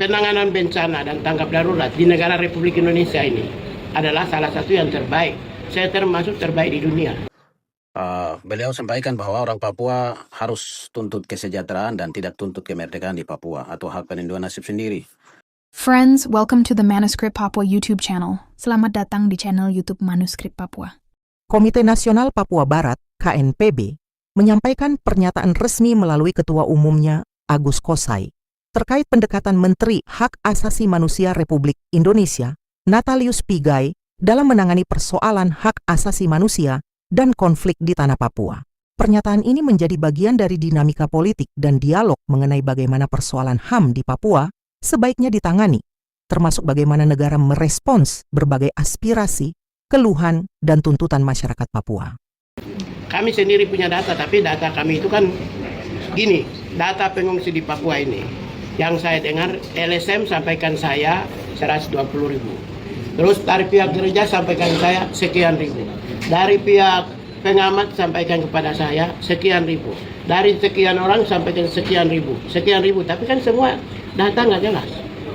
Penanganan bencana dan tanggap darurat di negara Republik Indonesia ini adalah salah satu yang terbaik. Saya termasuk terbaik di dunia. Beliau sampaikan bahwa orang Papua harus tuntut kesejahteraan dan tidak tuntut kemerdekaan di Papua atau hak pelindungan nasib sendiri. Friends, welcome to the Manuscript Papua YouTube channel. Selamat datang di channel YouTube Manuscript Papua. Komite Nasional Papua Barat, KNPB, menyampaikan pernyataan resmi melalui Ketua Umumnya, Agus Kosai, terkait pendekatan Menteri Hak Asasi Manusia Republik Indonesia, Natalius Pigai, dalam menangani persoalan hak asasi manusia dan konflik di tanah Papua. Pernyataan ini menjadi bagian dari dinamika politik dan dialog mengenai bagaimana persoalan HAM di Papua sebaiknya ditangani, termasuk bagaimana negara merespons berbagai aspirasi, keluhan, dan tuntutan masyarakat Papua. Kami sendiri punya data, tapi data kami itu kan gini, data pengungsi di Papua ini. Yang saya dengar LSM sampaikan saya 120.000. Terus dari pihak gereja sampaikan saya sekian ribu. Dari pihak pengamat sampaikan kepada saya sekian ribu. Dari sekian orang sampaikan sekian ribu. Sekian ribu, tapi kan semua data nggak jelas.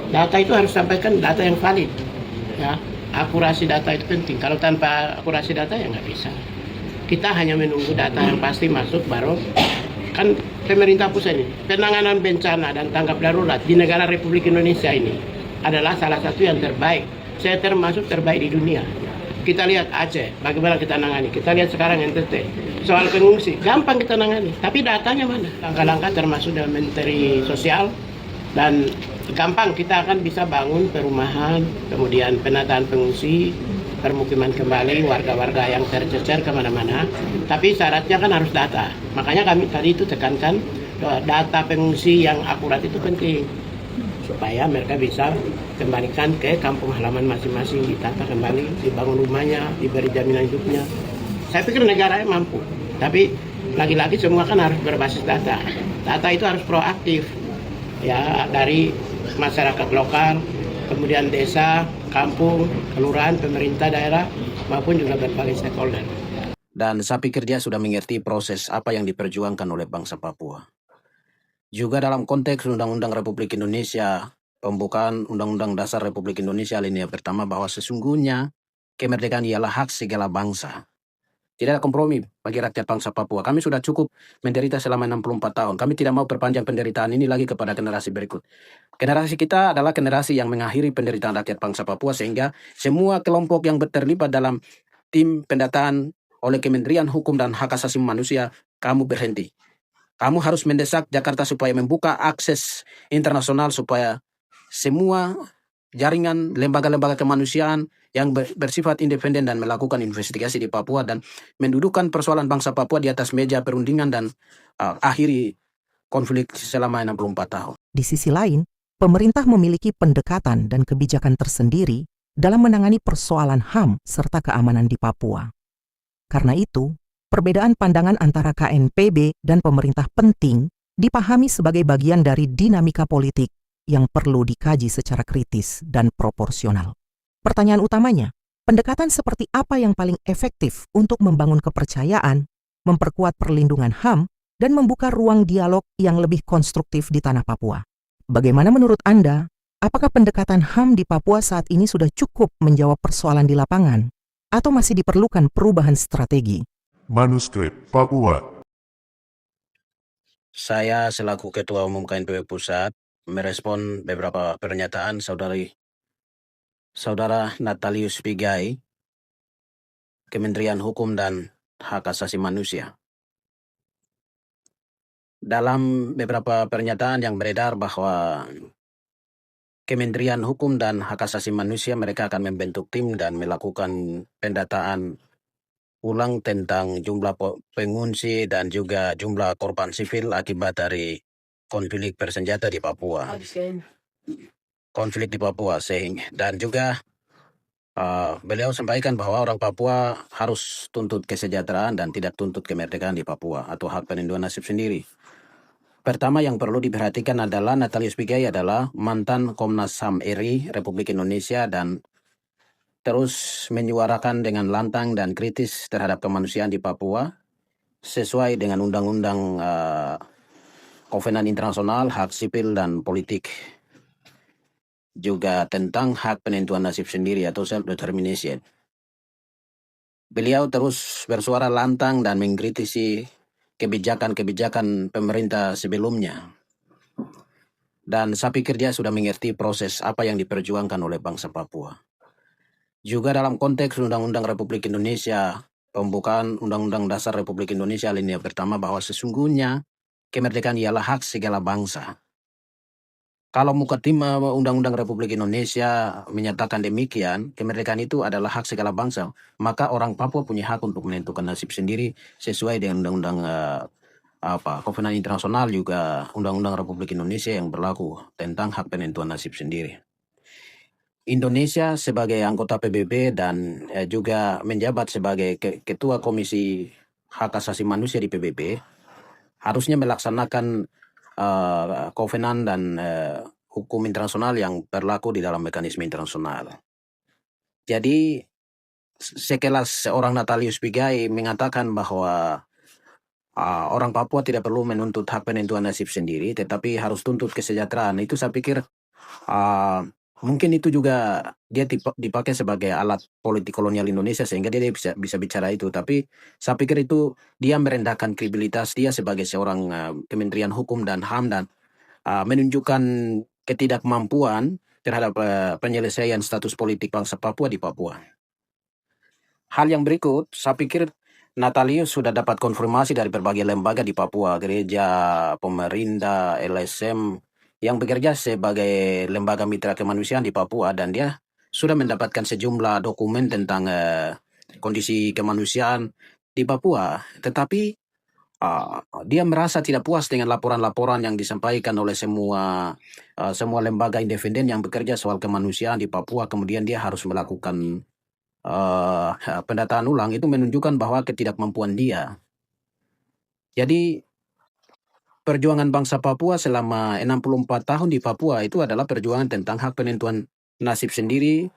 Data itu harus sampaikan data yang valid. Ya, akurasi data itu penting. Kalau tanpa akurasi data ya nggak bisa. Kita hanya menunggu data yang pasti masuk baru. Kan pemerintah pusat ini, penanganan bencana dan tanggap darurat di negara Republik Indonesia ini adalah salah satu yang terbaik. Saya termasuk terbaik di dunia. Kita lihat Aceh, bagaimana kita nangani. Kita lihat sekarang NTT, soal pengungsi, gampang kita nangani. Tapi datanya mana? Langkah-langkah termasuk dalam Menteri Sosial, dan gampang kita akan bisa bangun perumahan, kemudian penataan pengungsi, permukiman kembali, warga-warga yang tercecer kemana-mana. Tapi syaratnya kan harus data. Makanya kami tadi itu tekankan bahwa data pengungsi yang akurat itu penting, supaya mereka bisa kembalikan ke kampung halaman masing-masing, ditata kembali, dibangun rumahnya, diberi jaminan hidupnya. Saya pikir negara mampu, tapi lagi-lagi semua kan harus berbasis data. Data itu harus proaktif, ya, dari masyarakat lokal, kemudian desa, kampung, kelurahan, pemerintah daerah, maupun juga berbagai stakeholder. Dan saya pikir dia sudah mengerti proses apa yang diperjuangkan oleh bangsa Papua. Juga dalam konteks Undang-Undang Republik Indonesia, pembukaan Undang-Undang Dasar Republik Indonesia alinea pertama bahwa sesungguhnya kemerdekaan ialah hak segala bangsa. Tidak ada kompromi bagi rakyat bangsa Papua. Kami sudah cukup menderita selama 64 tahun. Kami tidak mau perpanjang penderitaan ini lagi kepada generasi berikut. Generasi kita adalah generasi yang mengakhiri penderitaan rakyat bangsa Papua, sehingga semua kelompok yang terlibat dalam tim pendataan oleh Kementerian Hukum dan Hak Asasi Manusia, kamu berhenti. Kamu harus mendesak Jakarta supaya membuka akses internasional supaya semua jaringan lembaga-lembaga kemanusiaan yang bersifat independen dan melakukan investigasi di Papua dan mendudukkan persoalan bangsa Papua di atas meja perundingan dan akhiri konflik selama 64 tahun. Di sisi lain, pemerintah memiliki pendekatan dan kebijakan tersendiri dalam menangani persoalan HAM serta keamanan di Papua. Karena itu, perbedaan pandangan antara KNPB dan pemerintah penting dipahami sebagai bagian dari dinamika politik yang perlu dikaji secara kritis dan proporsional. Pertanyaan utamanya, pendekatan seperti apa yang paling efektif untuk membangun kepercayaan, memperkuat perlindungan HAM, dan membuka ruang dialog yang lebih konstruktif di tanah Papua? Bagaimana menurut Anda? Apakah pendekatan HAM di Papua saat ini sudah cukup menjawab persoalan di lapangan? Atau masih diperlukan perubahan strategi? Manuskrip Papua. Saya selaku Ketua Umum KNPB Pusat merespon beberapa pernyataan Saudara Natalius Pigai, Kementerian Hukum dan Hak Asasi Manusia. Dalam beberapa pernyataan yang beredar bahwa Kementerian Hukum dan Hak Asasi Manusia mereka akan membentuk tim dan melakukan pendataan ulang tentang jumlah pengungsi dan juga jumlah korban sivil akibat dari konflik bersenjata di Papua. Konflik di Papua, dan juga beliau sampaikan bahwa orang Papua harus tuntut kesejahteraan dan tidak tuntut kemerdekaan di Papua atau hak pelindungan nasib sendiri. Pertama yang perlu diperhatikan adalah Natalius Pigai adalah mantan Komnas HAM RI Republik Indonesia dan terus menyuarakan dengan lantang dan kritis terhadap kemanusiaan di Papua sesuai dengan Undang-Undang Kovenan Internasional Hak Sipil dan Politik juga tentang hak penentuan nasib sendiri atau self-determination. Beliau terus bersuara lantang dan mengkritisi kebijakan-kebijakan pemerintah sebelumnya. Dan saya pikir dia sudah mengerti proses apa yang diperjuangkan oleh bangsa Papua. Juga dalam konteks Undang-Undang Republik Indonesia, pembukaan Undang-Undang Dasar Republik Indonesia alinea pertama bahwa sesungguhnya kemerdekaan ialah hak segala bangsa. Kalau Mukadimah Undang-Undang Republik Indonesia menyatakan demikian, kemerdekaan itu adalah hak segala bangsa, maka orang Papua punya hak untuk menentukan nasib sendiri sesuai dengan Undang-Undang Kovenant Internasional juga Undang-Undang Republik Indonesia yang berlaku tentang hak penentuan nasib sendiri. Indonesia sebagai anggota PBB dan juga menjabat sebagai Ketua Komisi Hak Asasi Manusia di PBB harusnya melaksanakan kovenan dan hukum internasional yang berlaku di dalam mekanisme internasional. Jadi sekelas seorang Natalius Pigai mengatakan bahwa orang Papua tidak perlu menuntut hak penentuan nasib sendiri, tetapi harus tuntut kesejahteraan. Itu saya pikir mungkin itu juga dia dipakai sebagai alat politik kolonial Indonesia sehingga dia bisa bicara itu. Tapi saya pikir itu dia merendahkan kredibilitas dia sebagai seorang Kementerian Hukum dan HAM dan menunjukkan ketidakmampuan terhadap penyelesaian status politik bangsa Papua di Papua. Hal yang berikut, saya pikir Natalius sudah dapat konfirmasi dari berbagai lembaga di Papua, gereja, pemerintah, LSM, yang bekerja sebagai lembaga mitra kemanusiaan di Papua, dan dia sudah mendapatkan sejumlah dokumen tentang kondisi kemanusiaan di Papua. Tetapi dia merasa tidak puas dengan laporan-laporan yang disampaikan oleh semua lembaga independen yang bekerja soal kemanusiaan di Papua. Kemudian dia harus melakukan pendataan ulang. Itu menunjukkan bahwa ketidakmampuan dia. Jadi perjuangan bangsa Papua selama 64 tahun di Papua itu adalah perjuangan tentang hak penentuan nasib sendiri,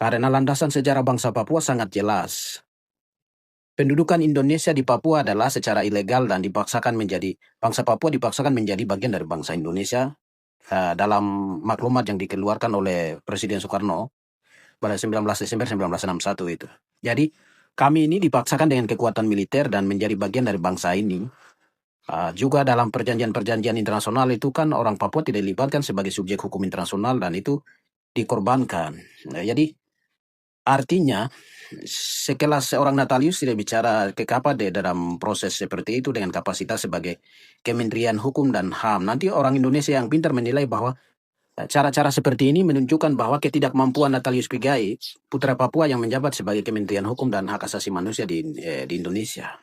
karena landasan sejarah bangsa Papua sangat jelas. Pendudukan Indonesia di Papua adalah secara ilegal dan bangsa Papua dipaksakan menjadi bagian dari bangsa Indonesia dalam maklumat yang dikeluarkan oleh Presiden Soekarno pada 19 Desember 1961 itu. Jadi kami ini dipaksakan dengan kekuatan militer dan menjadi bagian dari bangsa ini. Juga dalam perjanjian-perjanjian internasional itu kan orang Papua tidak dilibatkan sebagai subjek hukum internasional dan itu dikorbankan. Jadi artinya sekelas seorang Natalius tidak bicara KKPD dalam proses seperti itu dengan kapasitas sebagai Kementerian Hukum dan HAM. Nanti orang Indonesia yang pintar menilai bahwa cara-cara seperti ini menunjukkan bahwa ketidakmampuan Natalius Pigai, putra Papua yang menjabat sebagai Kementerian Hukum dan Hak Asasi Manusia di Indonesia.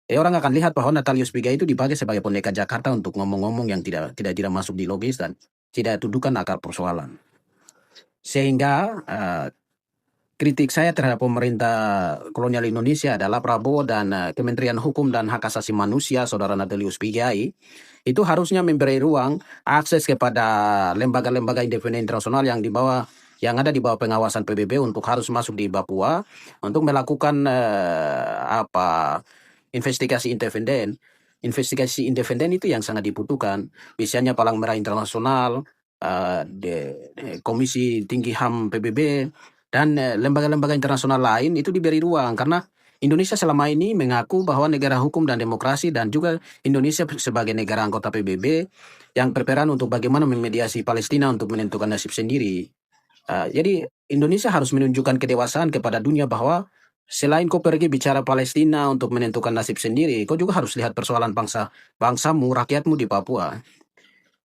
Orang akan lihat bahwa Natalius Pigai itu dipakai sebagai boneka Jakarta untuk ngomong-ngomong yang tidak masuk di logis dan tidak tuduhkan akar persoalan. Sehingga kritik saya terhadap pemerintah kolonial Indonesia adalah Prabowo dan Kementerian Hukum dan Hak Asasi Manusia, Saudara Natalius Pigai, itu harusnya memberi ruang akses kepada lembaga-lembaga independen internasional yang ada di bawah pengawasan PBB untuk harus masuk di Papua untuk melakukan investigasi independen. Investigasi independen itu yang sangat dibutuhkan. Misalnya Palang Merah Internasional, Komisi Tinggi HAM PBB, dan lembaga-lembaga internasional lain itu diberi ruang karena Indonesia selama ini mengaku bahwa negara hukum dan demokrasi dan juga Indonesia sebagai negara anggota PBB yang berperan untuk bagaimana memediasi Palestina untuk menentukan nasib sendiri. Jadi Indonesia harus menunjukkan kedewasaan kepada dunia bahwa selain kau pergi bicara Palestina untuk menentukan nasib sendiri, kau juga harus lihat persoalan bangsamu, rakyatmu di Papua.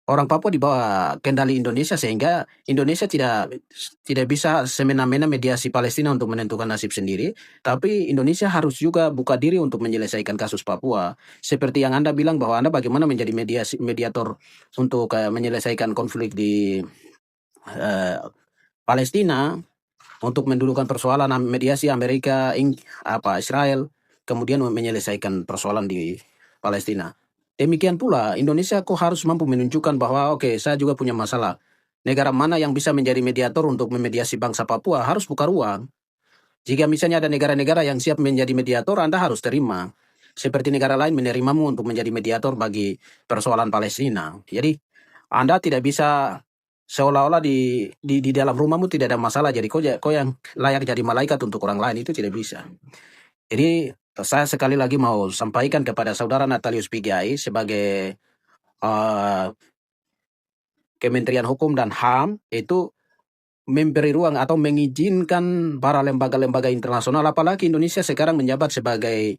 Orang Papua di bawah kendali Indonesia sehingga Indonesia tidak bisa semena-mena mediasi Palestina untuk menentukan nasib sendiri, tapi Indonesia harus juga buka diri untuk menyelesaikan kasus Papua. Seperti yang Anda bilang bahwa Anda bagaimana menjadi mediator untuk menyelesaikan konflik di Palestina, untuk mendudukan persoalan mediasi Amerika, Israel, kemudian menyelesaikan persoalan di Palestina. Demikian pula Indonesia kok harus mampu menunjukkan bahwa saya juga punya masalah. Negara mana yang bisa menjadi mediator untuk memediasi bangsa Papua harus buka ruang. Jika misalnya ada negara-negara yang siap menjadi mediator, Anda harus terima. Seperti negara lain menerimamu untuk menjadi mediator bagi persoalan Palestina. Jadi Anda tidak bisa seolah-olah di dalam rumahmu tidak ada masalah, jadi kau yang layak jadi malaikat untuk orang lain, itu tidak bisa. Jadi saya sekali lagi mau sampaikan kepada saudara Natalius Pigai sebagai Kementerian Hukum dan HAM itu memberi ruang atau mengizinkan para lembaga-lembaga internasional, apalagi Indonesia sekarang menjabat sebagai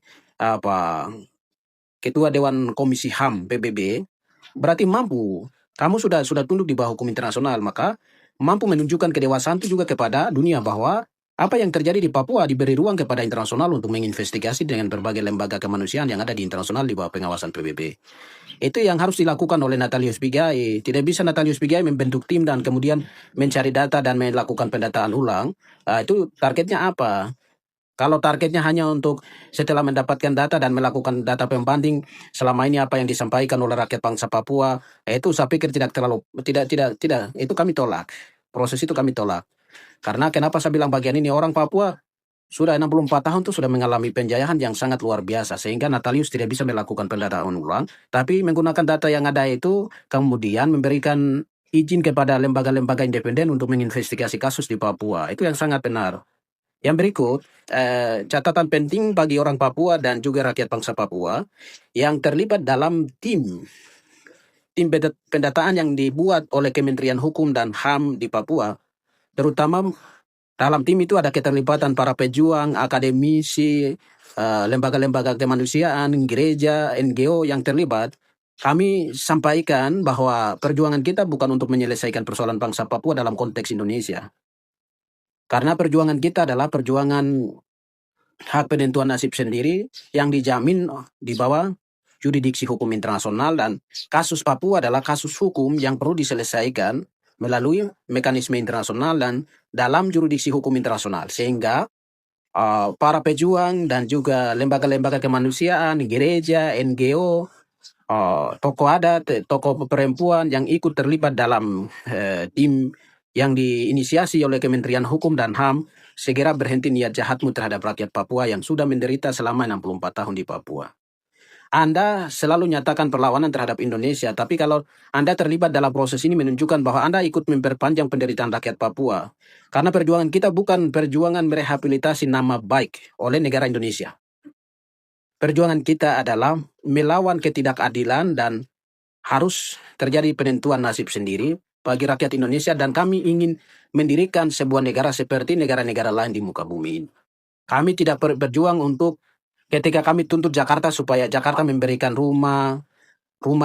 Ketua Dewan Komisi HAM PBB, berarti mampu. Kamu sudah tunduk di bawah hukum internasional, maka mampu menunjukkan kedewasaan itu juga kepada dunia bahwa apa yang terjadi di Papua diberi ruang kepada internasional untuk menginvestigasi dengan berbagai lembaga kemanusiaan yang ada di internasional di bawah pengawasan PBB. Itu yang harus dilakukan oleh Natalius Pigai. Tidak bisa Natalius Pigai membentuk tim dan kemudian mencari data dan melakukan pendataan ulang. Itu targetnya apa? Kalau targetnya hanya untuk setelah mendapatkan data dan melakukan data pembanding selama ini apa yang disampaikan oleh rakyat bangsa Papua, itu saya pikir tidak, itu kami tolak. Proses itu kami tolak. Karena kenapa saya bilang bagian ini, orang Papua sudah 64 tahun itu sudah mengalami penjajahan yang sangat luar biasa, sehingga Natalius tidak bisa melakukan pendataan ulang, tapi menggunakan data yang ada itu kemudian memberikan izin kepada lembaga-lembaga independen untuk menginvestigasi kasus di Papua. Itu yang sangat benar. Yang berikut, catatan penting bagi orang Papua dan juga rakyat bangsa Papua yang terlibat dalam tim pendataan yang dibuat oleh Kementerian Hukum dan HAM di Papua, terutama dalam tim itu ada keterlibatan para pejuang, akademisi, lembaga-lembaga kemanusiaan, gereja, NGO yang terlibat. Kami sampaikan bahwa perjuangan kita bukan untuk menyelesaikan persoalan bangsa Papua dalam konteks Indonesia. Karena perjuangan kita adalah perjuangan hak penentuan nasib sendiri yang dijamin di bawah yurisdiksi hukum internasional, dan kasus Papua adalah kasus hukum yang perlu diselesaikan melalui mekanisme internasional dan dalam yurisdiksi hukum internasional. Sehingga para pejuang dan juga lembaga-lembaga kemanusiaan, gereja, NGO, tokoh adat, tokoh perempuan yang ikut terlibat dalam tim yang diinisiasi oleh Kementerian Hukum dan HAM, segera berhenti niat jahatmu terhadap rakyat Papua yang sudah menderita selama 64 tahun di Papua. Anda selalu nyatakan perlawanan terhadap Indonesia, tapi kalau Anda terlibat dalam proses ini menunjukkan bahwa Anda ikut memperpanjang penderitaan rakyat Papua. Karena perjuangan kita bukan perjuangan merehabilitasi nama baik oleh negara Indonesia. Perjuangan kita adalah melawan ketidakadilan dan harus terjadi penentuan nasib sendiri bagi rakyat Indonesia, dan kami ingin mendirikan sebuah negara seperti negara-negara lain di muka bumi ini. Kami tidak berjuang untuk ketika kami tuntut Jakarta supaya Jakarta memberikan rumah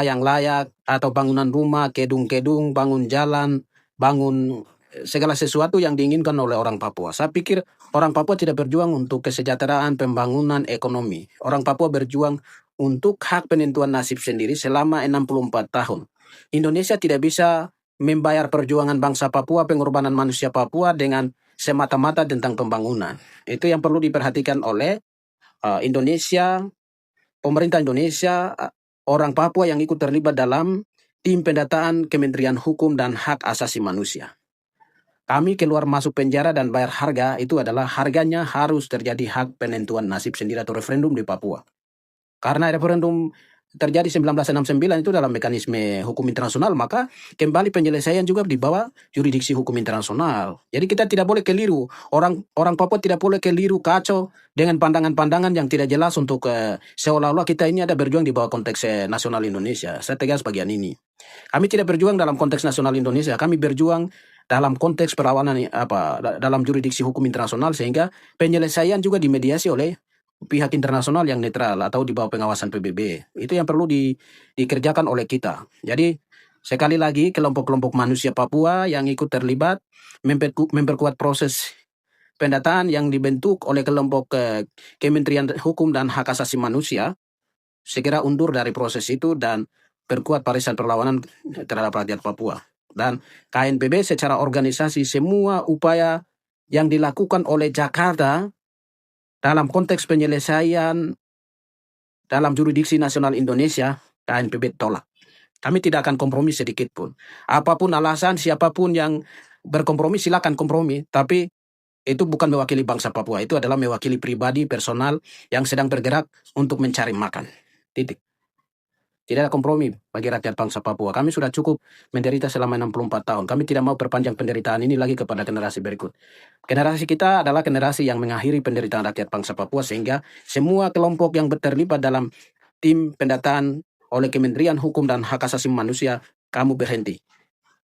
yang layak, atau bangunan rumah, kedung-kedung, bangun jalan, bangun segala sesuatu yang diinginkan oleh orang Papua. Saya pikir orang Papua tidak berjuang untuk kesejahteraan, pembangunan, ekonomi. Orang Papua berjuang untuk hak penentuan nasib sendiri selama 64 tahun. Indonesia tidak bisa membayar perjuangan bangsa Papua, pengorbanan manusia Papua dengan semata-mata tentang pembangunan. Itu yang perlu diperhatikan oleh Indonesia, pemerintah Indonesia, orang Papua yang ikut terlibat dalam tim pendataan Kementerian Hukum dan Hak Asasi Manusia. Kami keluar masuk penjara dan bayar harga, itu adalah harganya harus terjadi hak penentuan nasib sendiri atau referendum di Papua. Karena referendum terjadi 1969 itu dalam mekanisme hukum internasional, maka kembali penyelesaian juga di bawah yurisdiksi hukum internasional. Jadi kita tidak boleh keliru. Orang Papua tidak boleh keliru, kacau dengan pandangan-pandangan yang tidak jelas untuk seolah-olah kita ini ada berjuang di bawah konteks nasional Indonesia. Saya tegas bagian ini. Kami tidak berjuang dalam konteks nasional Indonesia. Kami berjuang dalam konteks perlawanan dalam yurisdiksi hukum internasional, sehingga penyelesaian juga dimediasi oleh pihak internasional yang netral atau di bawah pengawasan PBB. Itu yang perlu dikerjakan oleh kita. Jadi sekali lagi, kelompok-kelompok manusia Papua yang ikut terlibat memperkuat proses pendataan yang dibentuk oleh kelompok Kementerian Hukum dan Hak Asasi Manusia segera undur dari proses itu dan perkuat barisan perlawanan terhadap rakyat Papua. Dan KNPB secara organisasi, semua upaya yang dilakukan oleh Jakarta dalam konteks penyelesaian dalam yurisdiksi nasional Indonesia, KNPB tolak. Kami tidak akan kompromi sedikit pun. Apapun alasan, siapapun yang berkompromi silakan kompromi, tapi itu bukan mewakili bangsa Papua. Itu adalah mewakili pribadi, personal yang sedang bergerak untuk mencari makan. Titik. Tidak ada kompromi bagi rakyat bangsa Papua. Kami sudah cukup menderita selama 64 tahun. Kami tidak mau perpanjang penderitaan ini lagi kepada generasi berikut. Generasi kita adalah generasi yang mengakhiri penderitaan rakyat bangsa Papua, sehingga semua kelompok yang terlibat dalam tim pendataan oleh Kementerian Hukum dan Hak Asasi Manusia, kamu berhenti.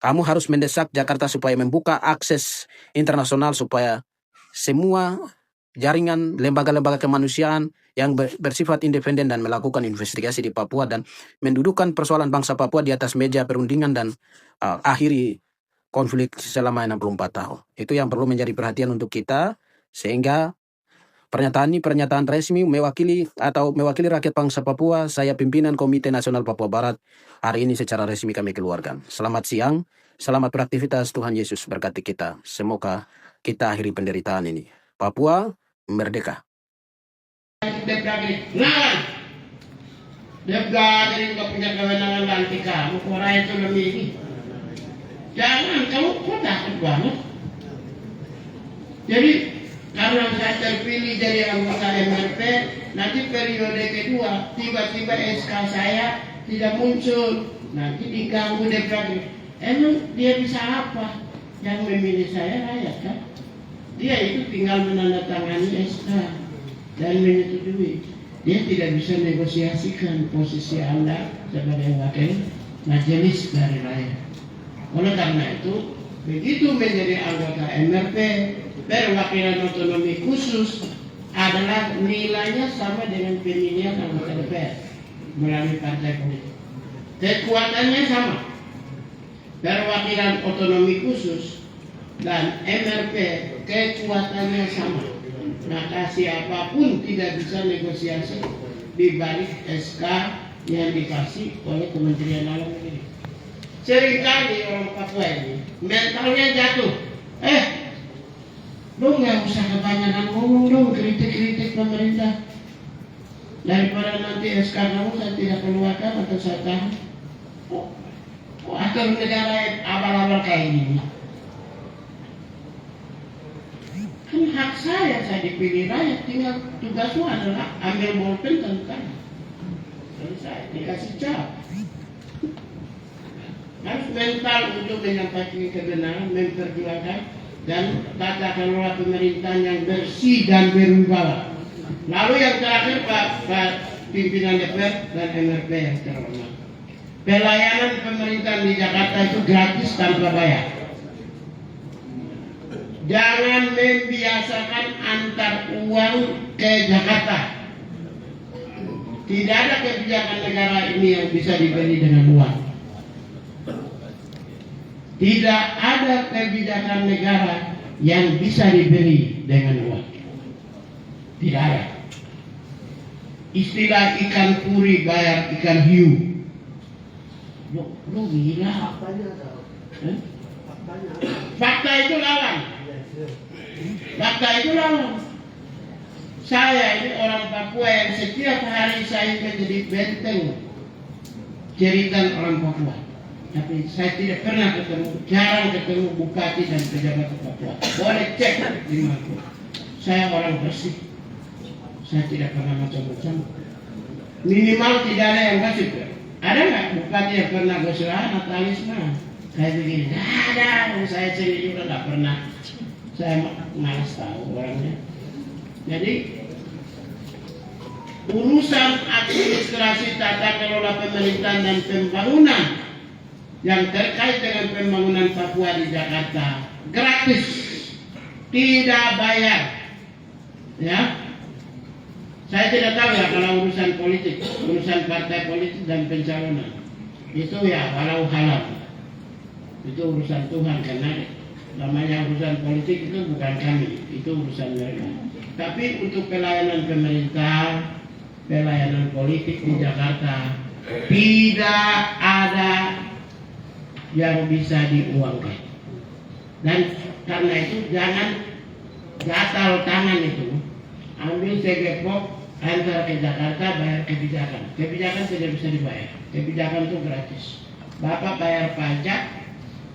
Kamu harus mendesak Jakarta supaya membuka akses internasional supaya semua jaringan lembaga-lembaga kemanusiaan yang bersifat independen dan melakukan investigasi di Papua dan mendudukkan persoalan bangsa Papua di atas meja perundingan dan akhiri konflik selama 64 tahun. Itu yang perlu menjadi perhatian untuk kita, sehingga pernyataan ini pernyataan resmi mewakili rakyat bangsa Papua. Saya pimpinan Komite Nasional Papua Barat. Hari ini secara resmi kami keluarkan. Selamat siang, selamat beraktivitas. Tuhan Yesus berkati kita. Semoga kita akhiri penderitaan ini. Papua merdeka. Lawan. Dia nggak punya kewenangan ganti kamu. Orang itu lebih ini. Jangan, kamu kok takut banget. Jadi karena saya terpilih jadi anggota MRP, nanti periode kedua tiba-tiba SK saya tidak muncul, nanti diganggu DPRD. Emang dia bisa apa? Yang memilih saya rakyat kan? Dia itu tinggal menandatangani SK dan menyetujui. Dia tidak bisa negosiasikan posisi Anda sebagai wakil majelis dari rakyat. Oleh karena itu, begitu menjadi anggota MRP, perwakilan otonomi khusus adalah nilainya sama dengan pemilihan anggota DPR melalui partai politik. Kekuatannya sama. Perwakilan otonomi khusus dan MRP kekuatannya sama. Maka siapapun tidak bisa negosiasi di balik SK yang dikasih oleh Kementerian Dalam Negeri. Seringkali orang Papua ini mentalnya jatuh. Lu nggak usah kebanyakan ngomong dong, kritik-kritik pemerintah. Daripada nanti SK kamu saya tidak keluarkan atau saya tahan. Kok atur negara abal-abal kayak gini? Kan hak saya dipilih rakyat, tinggal tugasmu adalah ambil bolpen tentang. Jadi saya dikasih cap. Harus mental untuk menyampaikan kebenaran, memperjuangkan dan tata kelola pemerintahan yang bersih dan berwibawa. Lalu yang terakhir Pak pimpinan DPR dan MRP yang terhormat. Pelayanan pemerintahan di Jakarta itu gratis tanpa bayar. Jangan membiasakan antar uang ke Jakarta. Tidak ada kebijakan negara ini yang bisa dibeli dengan uang. Tidak ada kebijakan negara yang bisa dibeli dengan uang. Tidak ada. Istilah ikan puri bayar ikan hiu. Lu gila. Fakta itu lawan. Fakta itu lawan. Saya ini orang Papua yang setiap hari saya menjadi benteng cerita orang Papua. Tapi saya tidak pernah jarang ketemu bupati dan pejabat Papua. Boleh cek di mana. Saya orang bersih. Saya tidak pernah macam-macam. Minimal tidak ada yang gosip. Ada nggak bupati yang pernah gosip Natalisme? Saya begini, ada. Saya sendiri juga nggak pernah. Saya malas tahu orangnya. Jadi urusan administrasi tata kelola pemerintahan dan pembangunan yang terkait dengan pembangunan Papua di Jakarta gratis, tidak bayar. Ya, saya tidak tahu ya kalau urusan politik, urusan partai politik dan pencalonan itu ya walau halal, itu urusan Tuhan karena namanya urusan politik itu bukan kami, itu urusan mereka. Tapi untuk pelayanan pemerintah, pelayanan politik di Jakarta tidak ada yang bisa diuangkan. Dan karena itu jangan gatal tangan itu, ambil segepok antar ke Jakarta bayar kebijakan. Kebijakan tidak bisa dibayar. Kebijakan itu gratis. Bapak bayar pajak,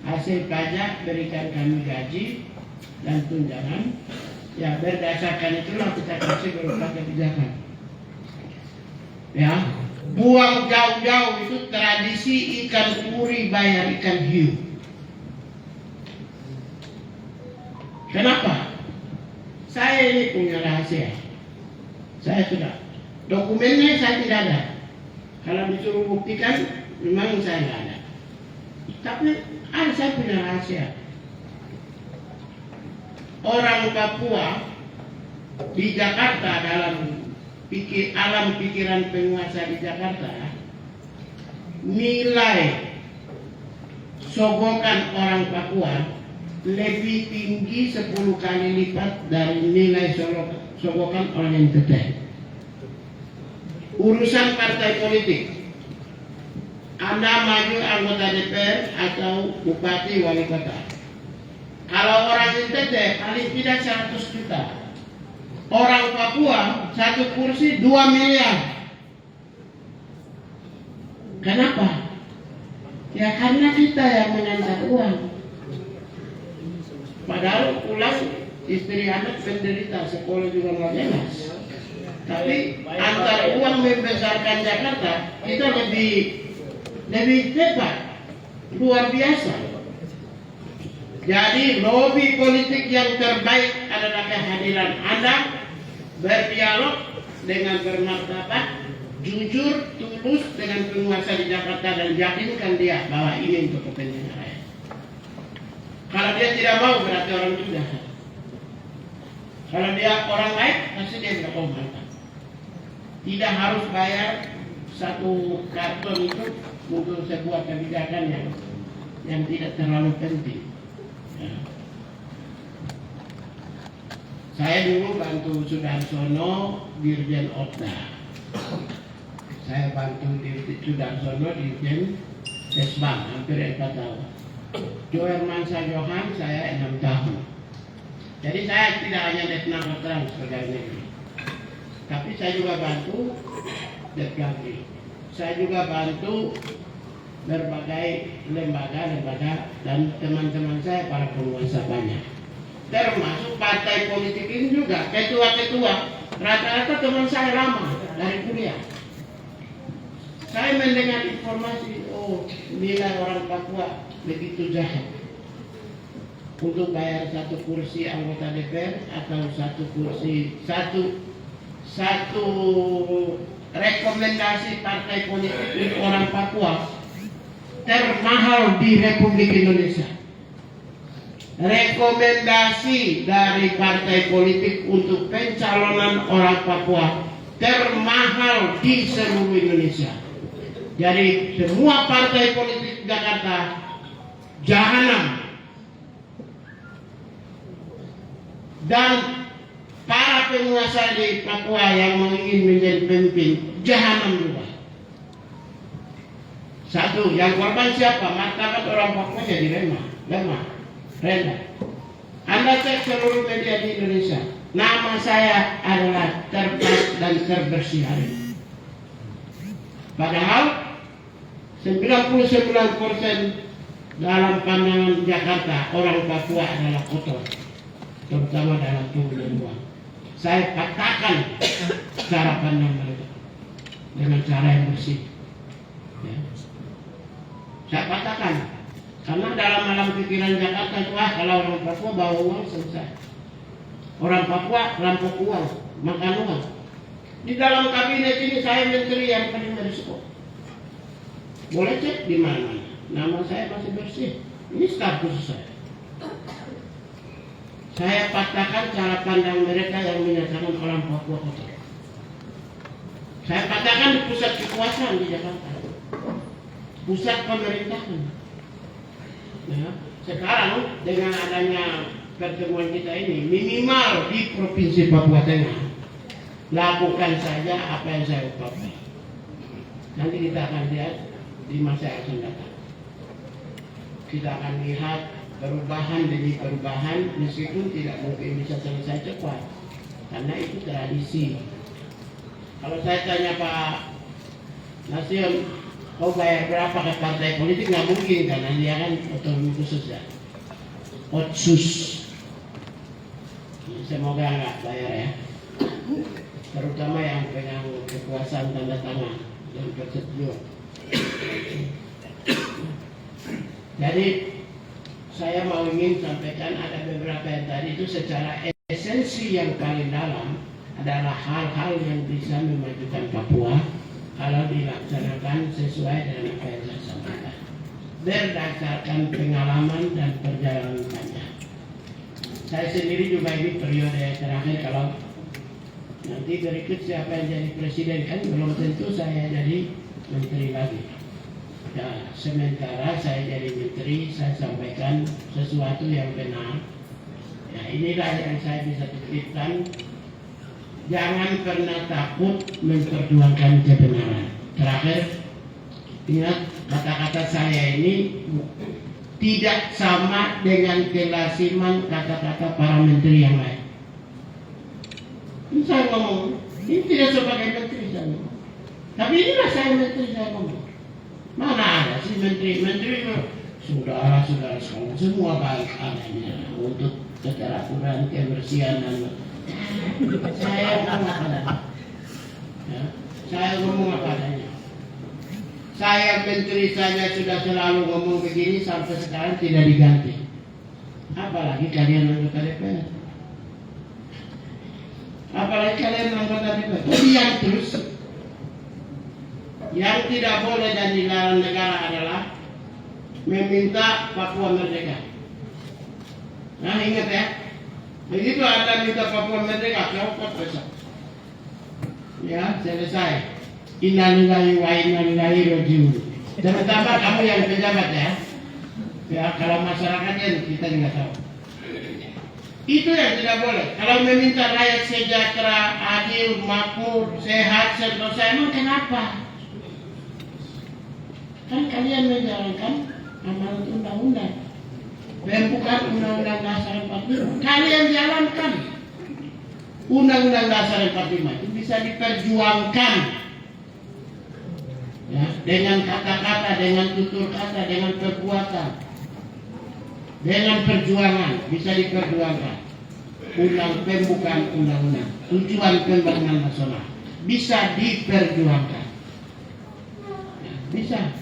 hasil pajak berikan kami gaji dan tunjangan. Ya berdasarkan itulah kita kasih berupa kebijakan. Ya, buang jauh-jauh itu tradisi ikan puri bayar ikan hiu. Kenapa? Saya ini punya rahasia. Saya sudah dokumennya saya tidak ada. Kalau disuruh buktikan, memang saya nggak ada. Tapi saya punya rahasia. Orang Papua di Jakarta dalam alam pikiran penguasa di Jakarta, nilai sogokan orang Papua lebih tinggi 10 kali lipat dari nilai sogokan orang NTT. Urusan partai politik, Anda maju anggota DPR atau bupati wali kota. Kalau orang NTT paling tidak 100 juta. Orang Papua satu kursi 2 miliar. Kenapa? Ya karena kita yang menyantar uang. Padahal pulang istri anak penderita, sekolah juga nggak jelas. Tapi antar uang membesarkan Jakarta kita lebih hebat, luar biasa. Jadi lobby politik yang terbaik adalah kehadiran Anda, berdialog dengan bermartabat, jujur, tulus dengan penguasa di Jakarta dan yakinkan dia bahwa ini untuk kepentingan rakyat. Kalau dia tidak mau berarti orang itu jahat. Kalau dia orang baik pasti dia tidak mau mantap. Tidak harus bayar satu karton itu untuk sebuah kebijakan yang tidak terlalu penting. Ya. Saya dulu bantu Sudarsono Dirjen Otda. Saya bantu Sudarsono Dirjen Desbank hampir 4 tahun. Johermansyah Johan saya 6 tahun. Jadi saya tidak hanya Desnang Trans pegawai negeri, tapi saya juga bantu Depdagri. Saya juga bantu berbagai lembaga dan teman-teman saya para penguasa banyak. Termasuk partai politik ini juga, ketua-ketua rata-rata teman saya lama dari kuliah. Saya mendengar informasi, nilai orang Papua begitu jahat untuk bayar satu kursi anggota DPR atau satu rekomendasi partai politik untuk orang Papua termahal di Republik Indonesia. Rekomendasi dari partai politik untuk pencalonan orang Papua termahal di seluruh Indonesia. Jadi semua partai politik Jakarta jahanam, dan para penguasa di Papua yang ingin menjadi pemimpin jahanam juga. Satu, yang korban siapa? Martabat orang Papua jadi lemah, rendah. Anda cek seluruh media di Indonesia, nama saya adalah terbaik dan terbersih hari ini. Padahal 99% dalam pandangan Jakarta orang Papua adalah kotor, terutama dalam tubuh dan uang. Saya katakan cara pandang mereka dengan cara yang bersih. Ya. Saya katakan karena dalam alam pikiran Jakarta itu kalau orang Papua bawa uang selesai. Orang Papua rampok uang, makan uang. Di dalam kabinet ini saya menteri yang paling berisiko. Boleh cek di mana-mana. Nama saya masih bersih. Ini status saya. Saya katakan cara pandang mereka yang menyatakan orang Papua kotor. Saya katakan di pusat kekuasaan di Jakarta, pusat pemerintahan. Ya, sekarang dengan adanya pertemuan kita ini, minimal di Provinsi Papua Tengah, lakukan saja apa yang saya ucapkan. Nanti kita akan lihat di masa yang akan datang. Kita akan lihat perubahan demi perubahan, meskipun tidak mungkin bisa selesai cepat, karena itu tradisi. Kalau saya tanya Pak Nasion, kau bayar berapa ke partai politik? Nggak mungkin, karena dia kan otonomi khusus ya, otsus. Semoga nggak bayar ya, terutama yang pegang kekuasaan tanda tangan. dan persetujuan. Jadi saya mau ingin sampaikan ada beberapa yang tadi itu secara esensi yang paling dalam adalah hal-hal yang bisa memajukan Papua kalau dilaksanakan sesuai dengan apa yang saya sampaikan berdasarkan pengalaman dan perjalanan panjang. Saya sendiri juga ini periode terakhir, kalau nanti berikut siapa yang jadi presiden kan belum tentu saya jadi menteri lagi. Ya, sementara saya jadi menteri, saya sampaikan sesuatu yang benar. Ya, inilah yang saya bisa titipkan. Jangan pernah takut memperjuangkan kebenaran. Terakhir, ingat kata-kata saya ini tidak sama dengan kelasiman kata-kata para menteri yang lain. Ini saya ngomong, ini tidak sebagai menteri saya ngomong. Tapi inilah saya menteri saya ngomong. Mana ada sih menteri sudah sekarang semua baik adanya untuk keteraturan, kebersihan dan saya ngomong apa adanya. Ya, saya ngomong apa adanya. Saya menteri saja sudah selalu ngomong begini sampai sekarang tidak diganti. Apalagi kalian anggota DPR. Apalagi kalian anggota DPR. Diam terus. Yang tidak boleh dan dilarang negara adalah meminta Papua merdeka. Nah ingat ya, begitu Anda minta Papua merdeka, copot besok. Ya selesai. Innalillahi wa inna ilaihi raji'un. Terutama kamu yang pejabat ya. Ya kalau masyarakatnya kita nggak tahu. Itu yang tidak boleh. Kalau meminta rakyat sejahtera, adil, makmur, sehat, sentosa, emang kenapa? Kan kalian menjalankan amanat undang-undang, bukan undang-undang dasar 45. Kalian jalankan undang-undang dasar 45 itu bisa diperjuangkan, ya, dengan kata-kata, dengan tutur kata, dengan perbuatan, dengan perjuangan bisa diperjuangkan. Bukan undang-undang, tujuan pembangunan nasional bisa diperjuangkan, ya, bisa.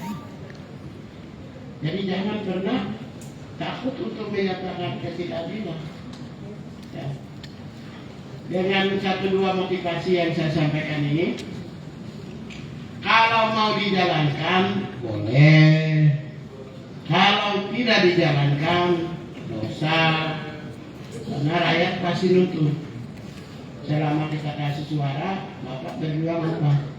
Jadi jangan pernah takut untuk menyatakan ketidakadilan. Ya. Dengan 1-2 motivasi yang saya sampaikan ini, kalau mau dijalankan boleh, kalau tidak dijalankan dosa, karena rakyat pasti nuntut. Selama kita kasih suara, Bapak berjuang apa?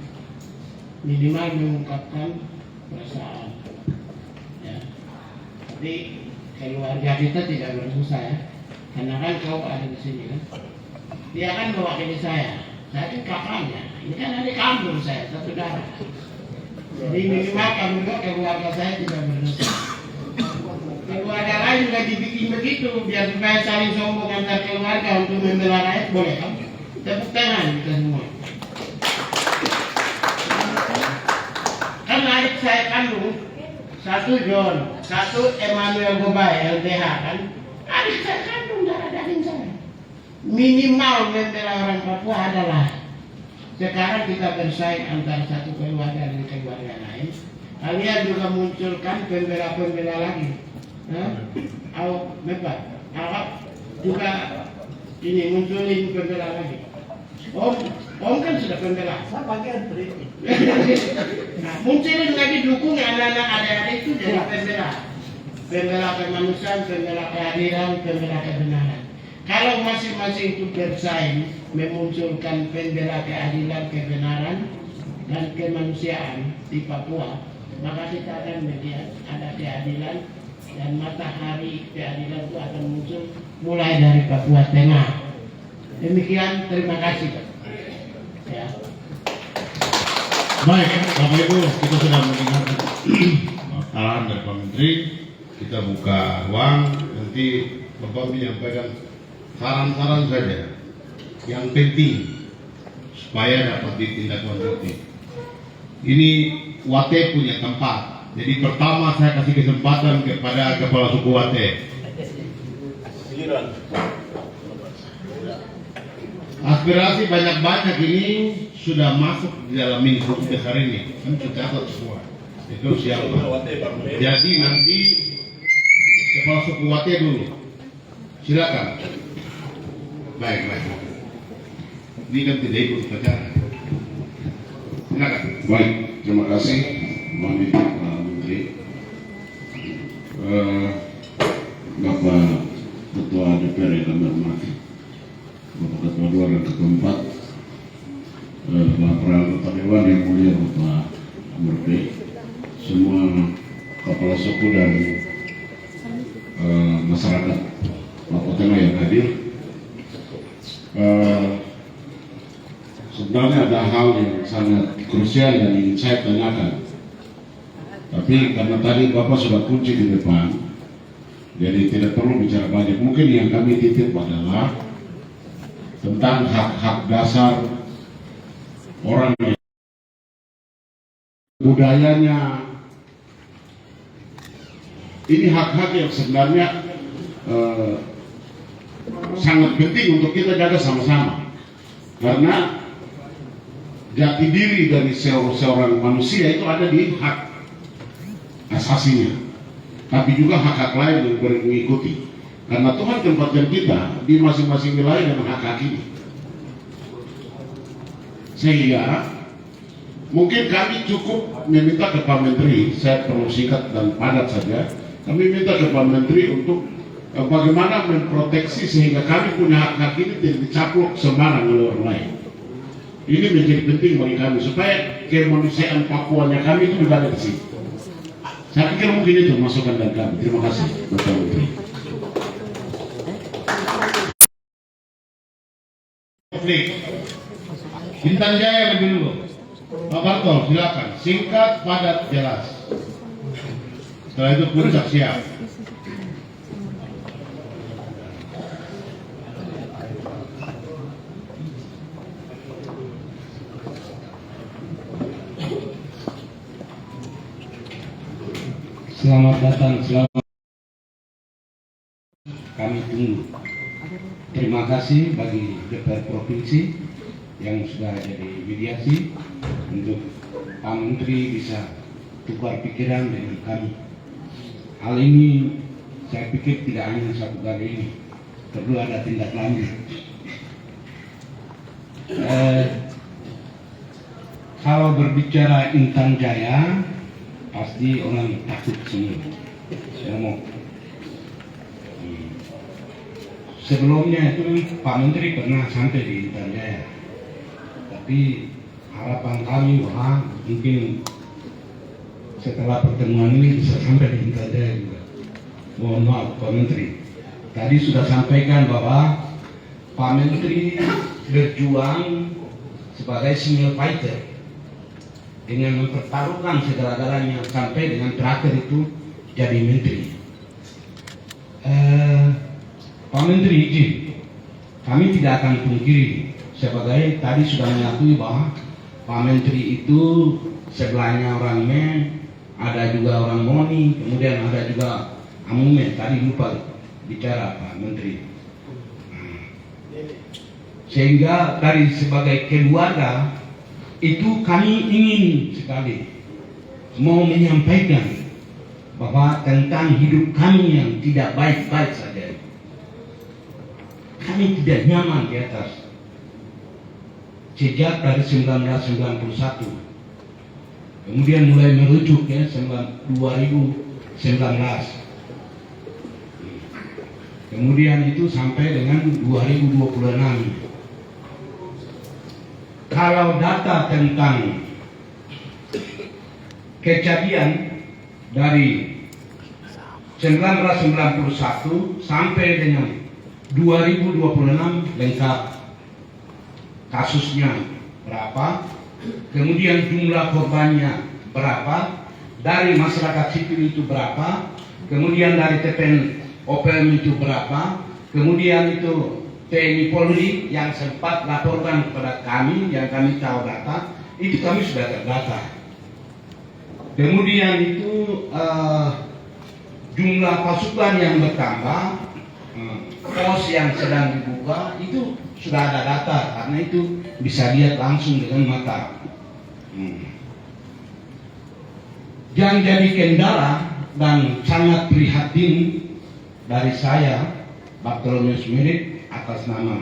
Minimal mengungkapkan perasaan. Tapi keluarga kita tidak bersusah ya, karena kan kau ada di sini kan, dia kan mewakili saya kan kakaknya, ini kan adik kandung saya, satu darah. Jadi minimal kami keluarga saya tidak berdosa. Keluarga lain juga dibikin begitu, biar supaya saling sombong antar keluarga untuk membela rakyat, boleh kan? Tepuk tangan kita semua. Kan adik saya kandung, satu John, satu Emmanuel Gobay, LBH kan, adik saya kandung darah daging saya. Minimal membela orang Papua adalah sekarang kita bersaing antara satu keluarga dan keluarga lain. Kalian juga munculkan pembela-pembela lagi. Awak juga ini munculin pembela lagi. Om kan sudah pembela. Saya bagian berikut. Nah, munculin lagi dukung anak-anak adik-adik itu jadi pembela. Pembela kemanusiaan, pembela keadilan, pembela kebenaran. Kalau masing-masing itu bersaing memunculkan pembela keadilan, kebenaran, dan kemanusiaan di Papua, maka kita akan melihat ada keadilan dan matahari keadilan itu akan muncul mulai dari Papua Tengah. Demikian, terima kasih. Ya. Baik, Bapak Ibu, kita sudah mendengar arahan dari Pak Menteri. Kita buka ruang, nanti Bapak menyampaikan saran-saran saja yang penting supaya dapat ditindaklanjuti. Ini Wate punya tempat. Jadi pertama saya kasih kesempatan kepada Kepala Suku Wate. Aspirasi banyak-banyak ini sudah masuk di dalam minggu besar ini, kan sudah catat semua. Itu siapa? Jadi nanti kepala suku Wate dulu. Silakan. Baik. Ini kan tidak ikut upacara. Silakan. Baik, terima kasih Pak Menteri. Bapak Ketua DPR yang kami hormati, Bapak Ketua 2 dan Ketua 4, Bapak Anggota Dewan yang mulia Bapak Menteri, semua kepala suku dan masyarakat Papua Tengah yang hadir. Sebenarnya ada hal yang sangat krusial yang ingin saya tanyakan, tapi karena tadi Bapak sudah kunci di depan, jadi tidak perlu bicara banyak. Mungkin yang kami titip adalah tentang hak-hak dasar orang yang budayanya. Ini hak-hak yang sebenarnya sangat penting untuk kita jaga sama-sama, karena jati diri dari seorang manusia itu ada di hak asasinya, tapi juga hak-hak lain yang mengikuti. Karena Tuhan tempatkan kita di masing-masing wilayah dengan hak-hak ini. Sehingga mungkin kami cukup meminta ke Pak Menteri, saya perlu singkat dan padat saja. Kami minta ke Pak Menteri untuk bagaimana memproteksi sehingga kami punya hak-hak ini tidak dicaplok sembarang oleh orang lain. Ini menjadi penting bagi kami supaya kemanusiaan Papuanya kami itu berada di sini. Saya pikir mungkin itu masukan dari kami. Terima kasih, Bapak Menteri. Bintang Jaya lebih dulu. Pak Bartol, silakan. Singkat, padat, jelas. Setelah itu Puncak siap. Selamat datang, selamat kami tunggu. Terima kasih bagi DPR Provinsi yang sudah jadi mediasi untuk Pak Menteri bisa tukar pikiran dengan kami. Hal ini saya pikir tidak hanya satu kali ini, perlu ada tindak lanjut. Kalau berbicara Intan Jaya, pasti orang takut semua. Sebelumnya itu Pak Menteri pernah sampai di Intan Jaya, tapi harapan kami bahwa mungkin setelah pertemuan ini bisa sampai di Intan Jaya juga. Mohon maaf Pak Menteri, tadi sudah sampaikan bahwa Pak Menteri berjuang sebagai single fighter dengan mempertaruhkan segala-galanya sampai dengan terakhir itu jadi menteri. Pak Menteri izin, kami tidak akan pungkiri sebagai tadi sudah mengakui bahwa Pak Menteri itu sebelahnya orang Men, ada juga orang Moni, kemudian ada juga Amumen. Tadi lupa bicara Pak Menteri. Sehingga dari sebagai keluarga itu kami ingin sekali mau menyampaikan bahwa tentang hidup kami yang tidak baik-baik saja. Kami tidak nyaman di atas. Sejak dari 1991. Kemudian mulai merujuk ya 2019. Kemudian itu sampai dengan 2026. Kalau data tentang kejadian dari 1991 sampai dengan 2026 lengkap kasusnya berapa, kemudian jumlah korbannya berapa, dari masyarakat sipil itu berapa, kemudian dari TPN OPM itu berapa, kemudian itu TNI Polri yang sempat laporkan kepada kami, yang kami tahu data, itu kami sudah terdata. Kemudian itu jumlah pasukan yang bertambah, pos yang sedang dibuka itu sudah ada data, karena itu bisa lihat langsung dengan mata. Yang jadi kendala dan sangat prihatin dari saya, Bartolomeus Merit, atas nama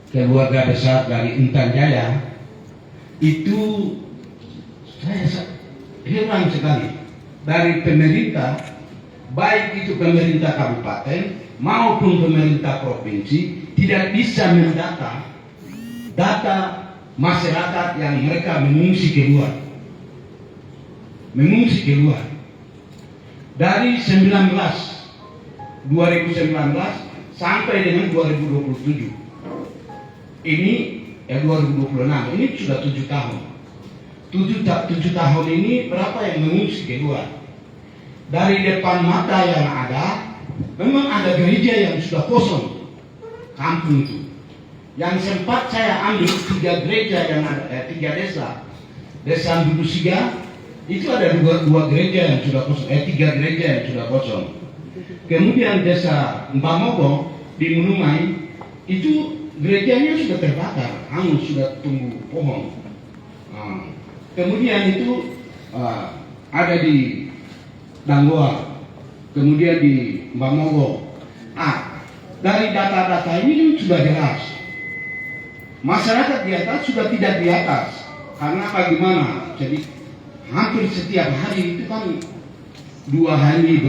keluarga besar dari Intan Jaya, itu saya heran sekali dari pemerintah, baik itu pemerintah kabupaten maupun pemerintah provinsi, tidak bisa mendata data masyarakat yang mereka mengungsi keluar. Dari 2019 sampai dengan 2027. Ini 2026, ini sudah 7 tahun. 7 tahun ini berapa yang mengungsi keluar? Dari depan mata yang ada, memang ada gereja yang sudah kosong, kampung itu. Yang sempat saya ambil 3 gereja yang ada, 3 desa. Desa Dudusiga, itu ada 2 gereja yang sudah kosong, 3 gereja yang sudah kosong. Kemudian desa Mbamogo di Munumai, itu gerejanya sudah terbakar, hangus, sudah tumbuh pohon. Kemudian itu ada di Danggoa, kemudian di Mbamogo. Dari data-data ini sudah jelas, masyarakat di atas sudah tidak di atas. Karena bagaimana? Jadi hampir setiap hari itu kan 2 hari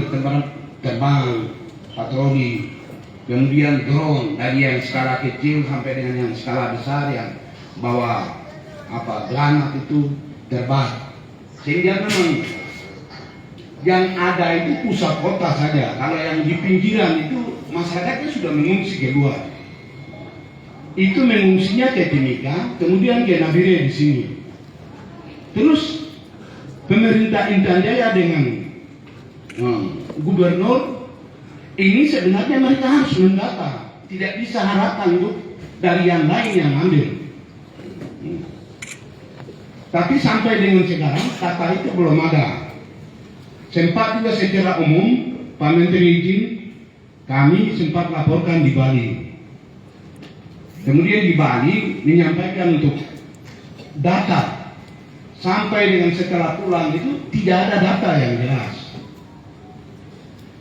terbang patroli, kemudian drone dari yang skala kecil sampai dengan yang skala besar yang bawa granat itu terbang. Sehingga memang yang ada itu pusat kota saja. Kalau yang di pinggiran itu masyarakatnya sudah mengungsi keluar. Itu mengungsinya ke Timika, kemudian ke Nabire di sini. Terus pemerintah Intan Jaya dengan gubernur ini sebenarnya mereka harus mendata, tidak bisa harapkan untuk dari yang lain yang ambil. Tapi sampai dengan sekarang data itu belum ada. Sempat juga secara umum Pak Menteri izin, kami sempat laporkan di Bali. Kemudian di Bali menyampaikan untuk data, sampai dengan setelah pulang itu tidak ada data yang jelas.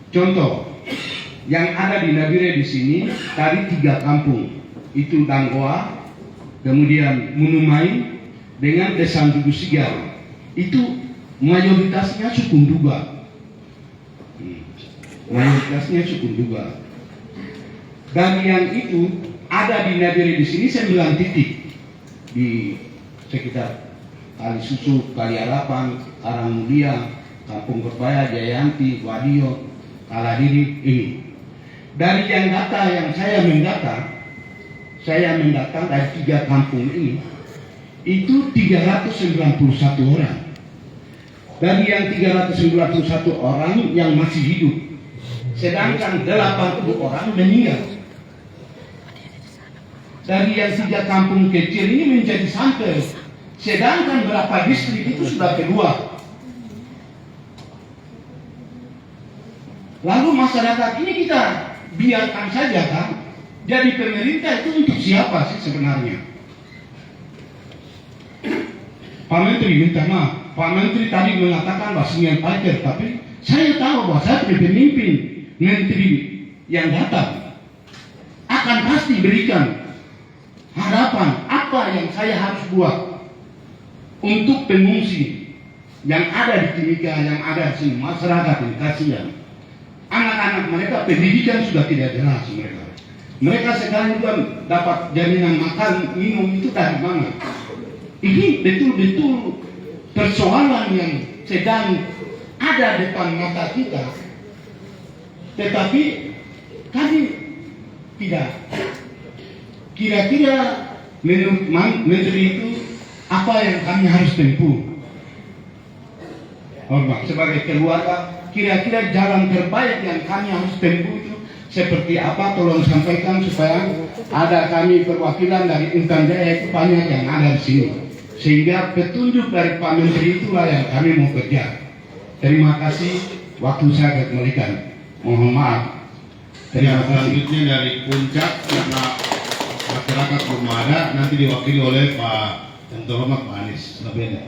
Contoh, yang ada di Nabire di sini dari 3 kampung, itu Danggoa, kemudian Munumai, dengan Desa Dudusigar, itu mayoritasnya suku Nduga. Dan yang itu ada di Nabire di sini 9 titik di sekitar Kali Susu, Kali Harapan, Karangmulia, Kampung Kerbaya, Jayanti, Wadio, Kaladiri ini. Dari yang data yang saya mendata dari 3 kampung ini, itu 391 orang. Dari yang 391 orang yang masih hidup, sedangkan 80 orang meninggal. Dari yang 3 kampung kecil ini menjadi sampel, sedangkan berapa distrik itu sudah keluar. Lalu masyarakat ini kita biarkan saja kan? Jadi pemerintah itu untuk siapa sih sebenarnya? Pak Menteri minta maaf. Pak Menteri tadi mengatakan bahwa Semen Pajar, tapi saya tahu bahwa saya pemimpin Menteri yang datang akan pasti berikan harapan apa yang saya harus buat untuk pengungsi yang ada di Timika, yang ada di sini, masyarakat yang kasihan. Anak-anak mereka pendidikan sudah tidak jelas mereka. Mereka sekarang juga dapat jaminan makan, minum itu dari mana? Ini betul-betul persoalan yang sedang ada depan mata kita. Tetapi kami tidak. Kira-kira menurut Menteri itu apa yang kami harus tempuh? Sebagai keluarga, kira-kira jalan terbaik yang kami harus tempuh itu seperti apa? Tolong sampaikan supaya ada kami perwakilan dari Intan Jaya itu banyak yang ada di sini. Sehingga petunjuk dari Pak Menteri itulah yang kami mau kerja. Terima kasih, waktu saya kembalikan. Mohon maaf. Ya, selanjutnya dari Puncak karena masyarakat belum ada, nanti diwakili oleh Pak yang terhormat Pak Anies Baswedan.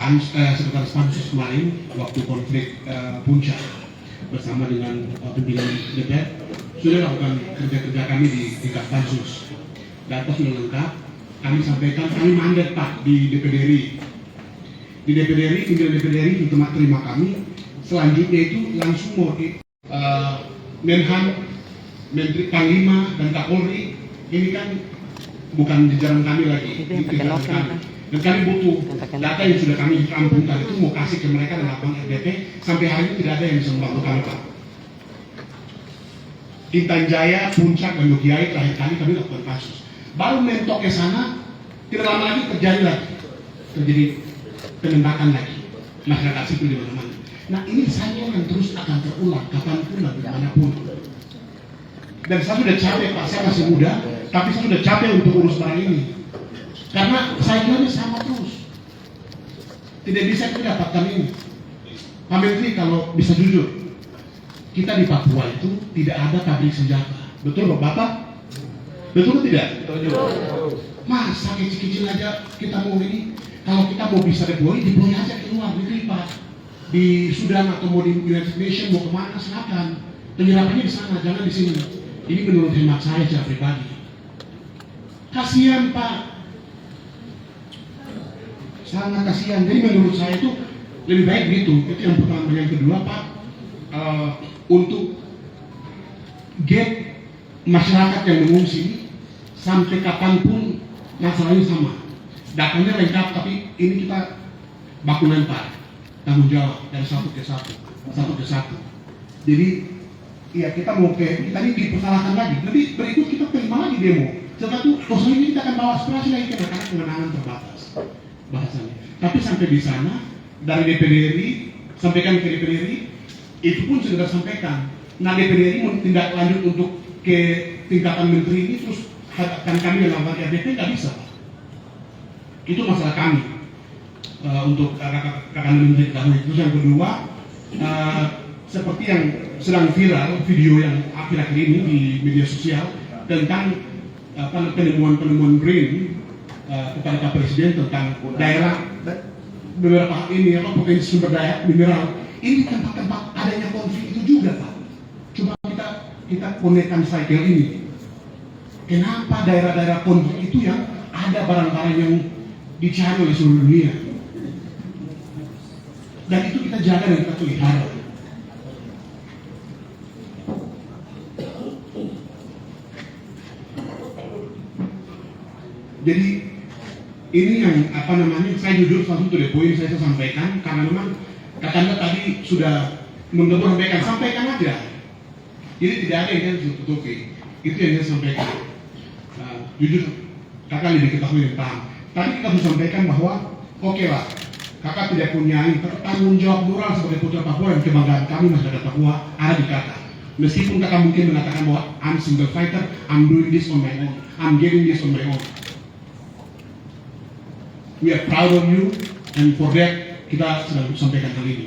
Sekretaris Pansus kemarin waktu konflik Puncak bersama dengan pimpinan DPR sudah lakukan kerja-kerja kami di tingkat Pansus. Data sudah lengkap, kami sampaikan, kami mandat Pak di DPD RI. Di DPD RI, pimpinan DPD RI terima kami. Selanjutnya itu langsung mau Menhan, Menteri Panglima dan Kapolri, ini kan bukan jajaran kami lagi, ini jajaran kami. Dan kami butuh data yang sudah kami rampungkan itu mau kasih ke mereka dan lapang RDP. Sampai hari ini tidak ada yang bisa membantu kami, Pak. Intan Jaya, Puncak, dan Nukiai terakhir kami lakukan kasus. Baru mentok ke sana, tidak lama lagi terjadi penembakan lagi. Masyarakat sipil di mana-mana. Nah ini saya yang terus akan terulang kapanpun dan dimanapun. Dan saya sudah capek Pak, saya masih muda, tapi saya sudah capek untuk urus barang ini. Karena saya kira ini sama terus. Tidak bisa kita dapatkan ini. Pak Menteri kalau bisa jujur, kita di Papua itu tidak ada pabrik senjata. Betul Bapak? Betul tidak? Betul. Masa kecil-kecil aja kita mau ini, kalau kita mau bisa deploy aja ke luar negeri Pak. Di Sudan atau mau di United Nations mau kemana silakan. Penyerapannya di sana, jangan di sini. Ini menurut hemat saya secara pribadi. Kasihan Pak. Sangat kasihan. Jadi menurut saya itu lebih baik gitu. Itu yang pertama. Yang kedua Pak, untuk get masyarakat yang mengungsi sampai kapanpun masalahnya sama. Datanya lengkap, tapi ini kita baku lempar tanggung jawab dari satu ke satu. Jadi ya kita ini dipersalahkan lagi. Jadi berikut kita terima lagi demo. Setelah itu ini kita akan bawa aspirasi lagi karena kewenangan terbatas bahasanya. Tapi sampai di sana dari DPD RI sampaikan ke DPD RI itu pun sudah disampaikan. Nah DPD RI mau tindak lanjut untuk ke tingkatan menteri ini terus hadapkan kami dalam RDP nggak bisa. Itu masalah kami untuk kakak menteri kami. Terus yang kedua seperti yang sedang viral video yang akhir-akhir ini di media sosial tentang penemuan BRIN kepada Pak Presiden tentang daerah beberapa ini potensi sumber daya mineral ini tempat-tempat adanya konflik itu juga Pak. Coba kita konekkan cycle ini. Kenapa daerah-daerah konflik itu yang ada barang-barang yang dicari oleh seluruh dunia dan itu kita jaga dan kita pelihara. Jadi ini yang saya jujur satu dari poin saya sampaikan karena memang kakak tadi sudah sampaikan aja. Jadi tidak ada yang harus ditutupi. Itu yang saya sampaikan. Jujur kakak lebih ketahui dan paham. Tadi kita harus sampaikan bahwa oke lah, kakak tidak punya tanggung jawab moral sebagai putra Papua dan kebanggaan kami masyarakat Papua ada di kakak. Meskipun kakak mungkin mengatakan bahwa I'm single fighter, I'm doing this on my own, I'm getting this on my own. We are proud of you, and for that kita sedang sampaikan hal ini.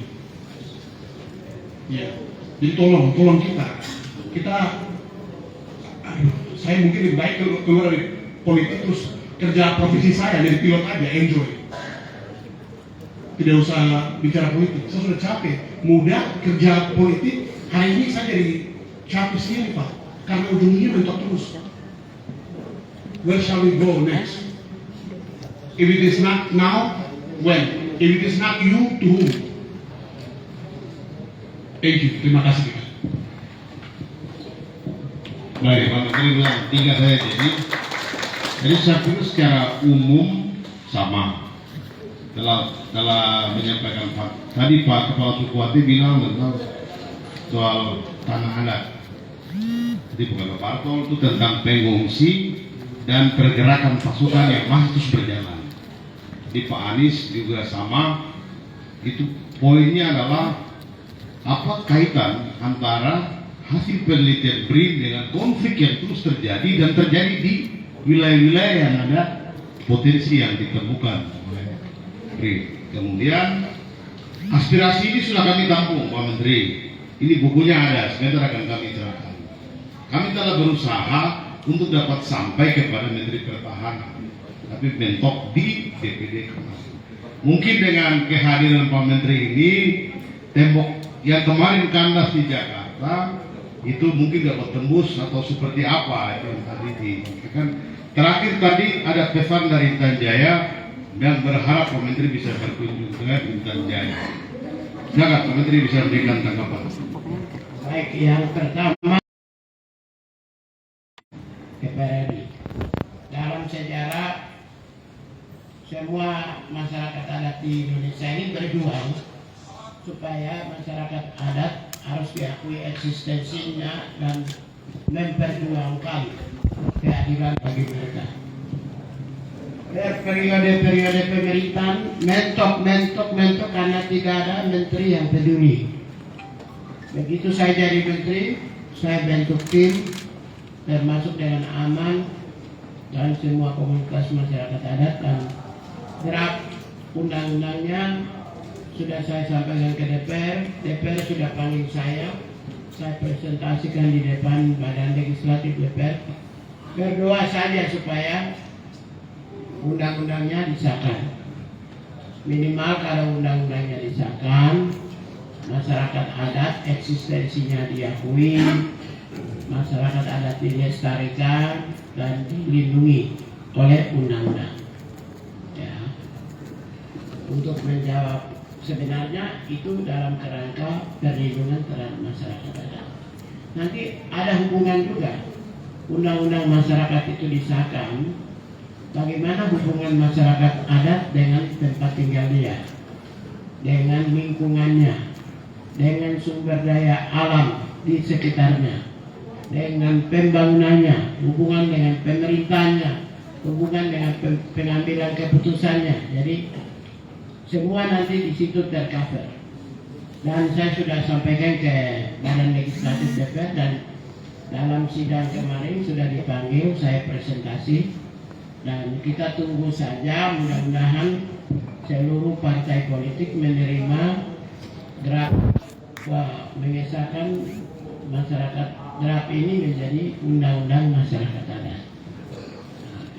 Ya, jadi tolong saya mungkin lebih baik keluar dari politik terus kerja profesi saya jadi pilot aja, enjoy. Tidak usah bicara politik. Saya sudah capek, muda kerja politik. Hari ini saya jadi capek sendiri Pak, karena ujungnya mentok terus. Where shall we go next? If it is not now, when? If it is not you, to whom? Thank you. Terima kasih. Baik, Pak Menteri bilang 3 saya jadi saya pikir secara umum sama. Telah menyampaikan tadi Pak Kepala Suku Wati bilang tentang soal tanah adat. Jadi bukan Pak Partol itu tentang pengungsi dan pergerakan pasukan yang masih terus berjalan. Di Pak Anies juga sama. Itu poinnya adalah apa kaitan antara hasil penelitian BRIN dengan konflik yang terus terjadi dan terjadi di wilayah-wilayah yang ada potensi yang ditemukan oleh BRIN. Kemudian Aspirasi ini sudah kami tampung, Pak Menteri. Ini bukunya ada, sebentar akan kami serahkan. Kami telah berusaha untuk dapat sampai kepada Menteri Pertahanan, tapi mentok di DPD kemarin. Mungkin dengan kehadiran Pak Menteri ini, tembok yang kemarin kandas di Jakarta itu mungkin dapat tembus atau seperti apa itu yang tadi dikatakan. Terakhir tadi ada pesan dari Intan Jaya yang berharap Pak Menteri bisa berkunjung ke Intan Jaya. Silakan Pak Menteri bisa memberikan tanggapan. Baik, yang pertama DPR RI. Dalam sejarah semua masyarakat adat di Indonesia ini berjuang supaya masyarakat adat harus diakui eksistensinya dan memperjuangkan keadilan bagi mereka. Periode-periode pemerintahan mentok karena tidak ada menteri yang peduli. Begitu saya jadi menteri, saya bentuk tim termasuk dengan Aman dan semua komunitas masyarakat adat, dan draft undang-undangnya sudah saya sampaikan ke DPR sudah panggil saya presentasikan di depan Badan Legislatif DPR. Berdoa saja supaya undang-undangnya disahkan. Minimal kalau undang-undangnya disahkan, masyarakat adat eksistensinya diakui, masyarakat adat dilestarikan dan dilindungi oleh undang-undang. Ya. Untuk menjawab, sebenarnya itu dalam kerangka perlindungan terhadap masyarakat adat. Nanti ada hubungan juga. Undang-undang masyarakat itu disahkan, bagaimana hubungan masyarakat adat dengan tempat tinggal dia, dengan lingkungannya, dengan sumber daya alam di sekitarnya, dengan pembangunannya, hubungan dengan pemerintahnya, hubungan dengan pengambilan keputusannya. Jadi semua nanti di situ tercover. Dan saya sudah sampaikan ke Badan Legislatif DPR, dan dalam sidang kemarin sudah dipanggil, saya presentasi, dan kita tunggu saja, mudah-mudahan seluruh partai politik menerima draft mengesahkan masyarakat draft ini menjadi undang-undang masyarakat adat.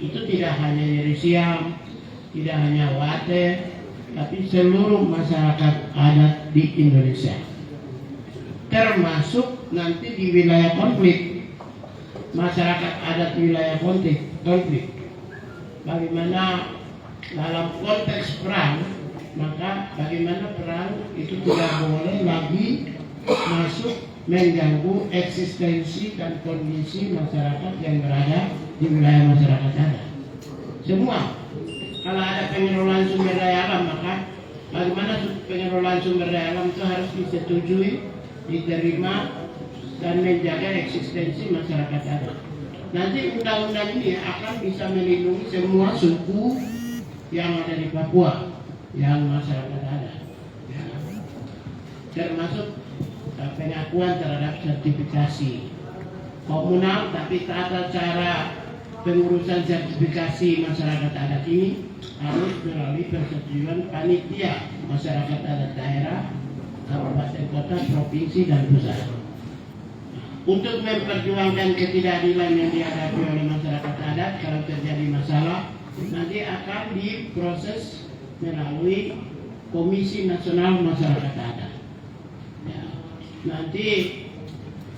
Itu tidak hanya Yeri Siam, tidak hanya Wate, tapi seluruh masyarakat adat di Indonesia, termasuk nanti di wilayah konflik, masyarakat adat wilayah konflik. Bagaimana dalam konteks perang, maka bagaimana perang itu tidak boleh lagi masuk mengganggu eksistensi dan kondisi masyarakat yang berada di wilayah masyarakat adat. Semua, kalau ada pengelolaan sumber daya alam, maka bagaimana pengelolaan sumber daya alam itu harus disetujui, diterima, dan menjaga eksistensi masyarakat adat. Nanti undang-undang ini akan bisa melindungi semua suku yang ada di Papua, yang masyarakat adat, ya. Termasuk pengakuan terhadap sertifikasi komunal, tapi tata cara pengurusan sertifikasi masyarakat adat ini harus melalui persetujuan panitia masyarakat adat daerah, kabupaten, kota, provinsi, dan pusat. Untuk memperjuangkan ketidakadilan yang dihadapi oleh masyarakat adat, kalau terjadi masalah nanti akan diproses melalui Komisi Nasional Masyarakat Adat. Ya. Nanti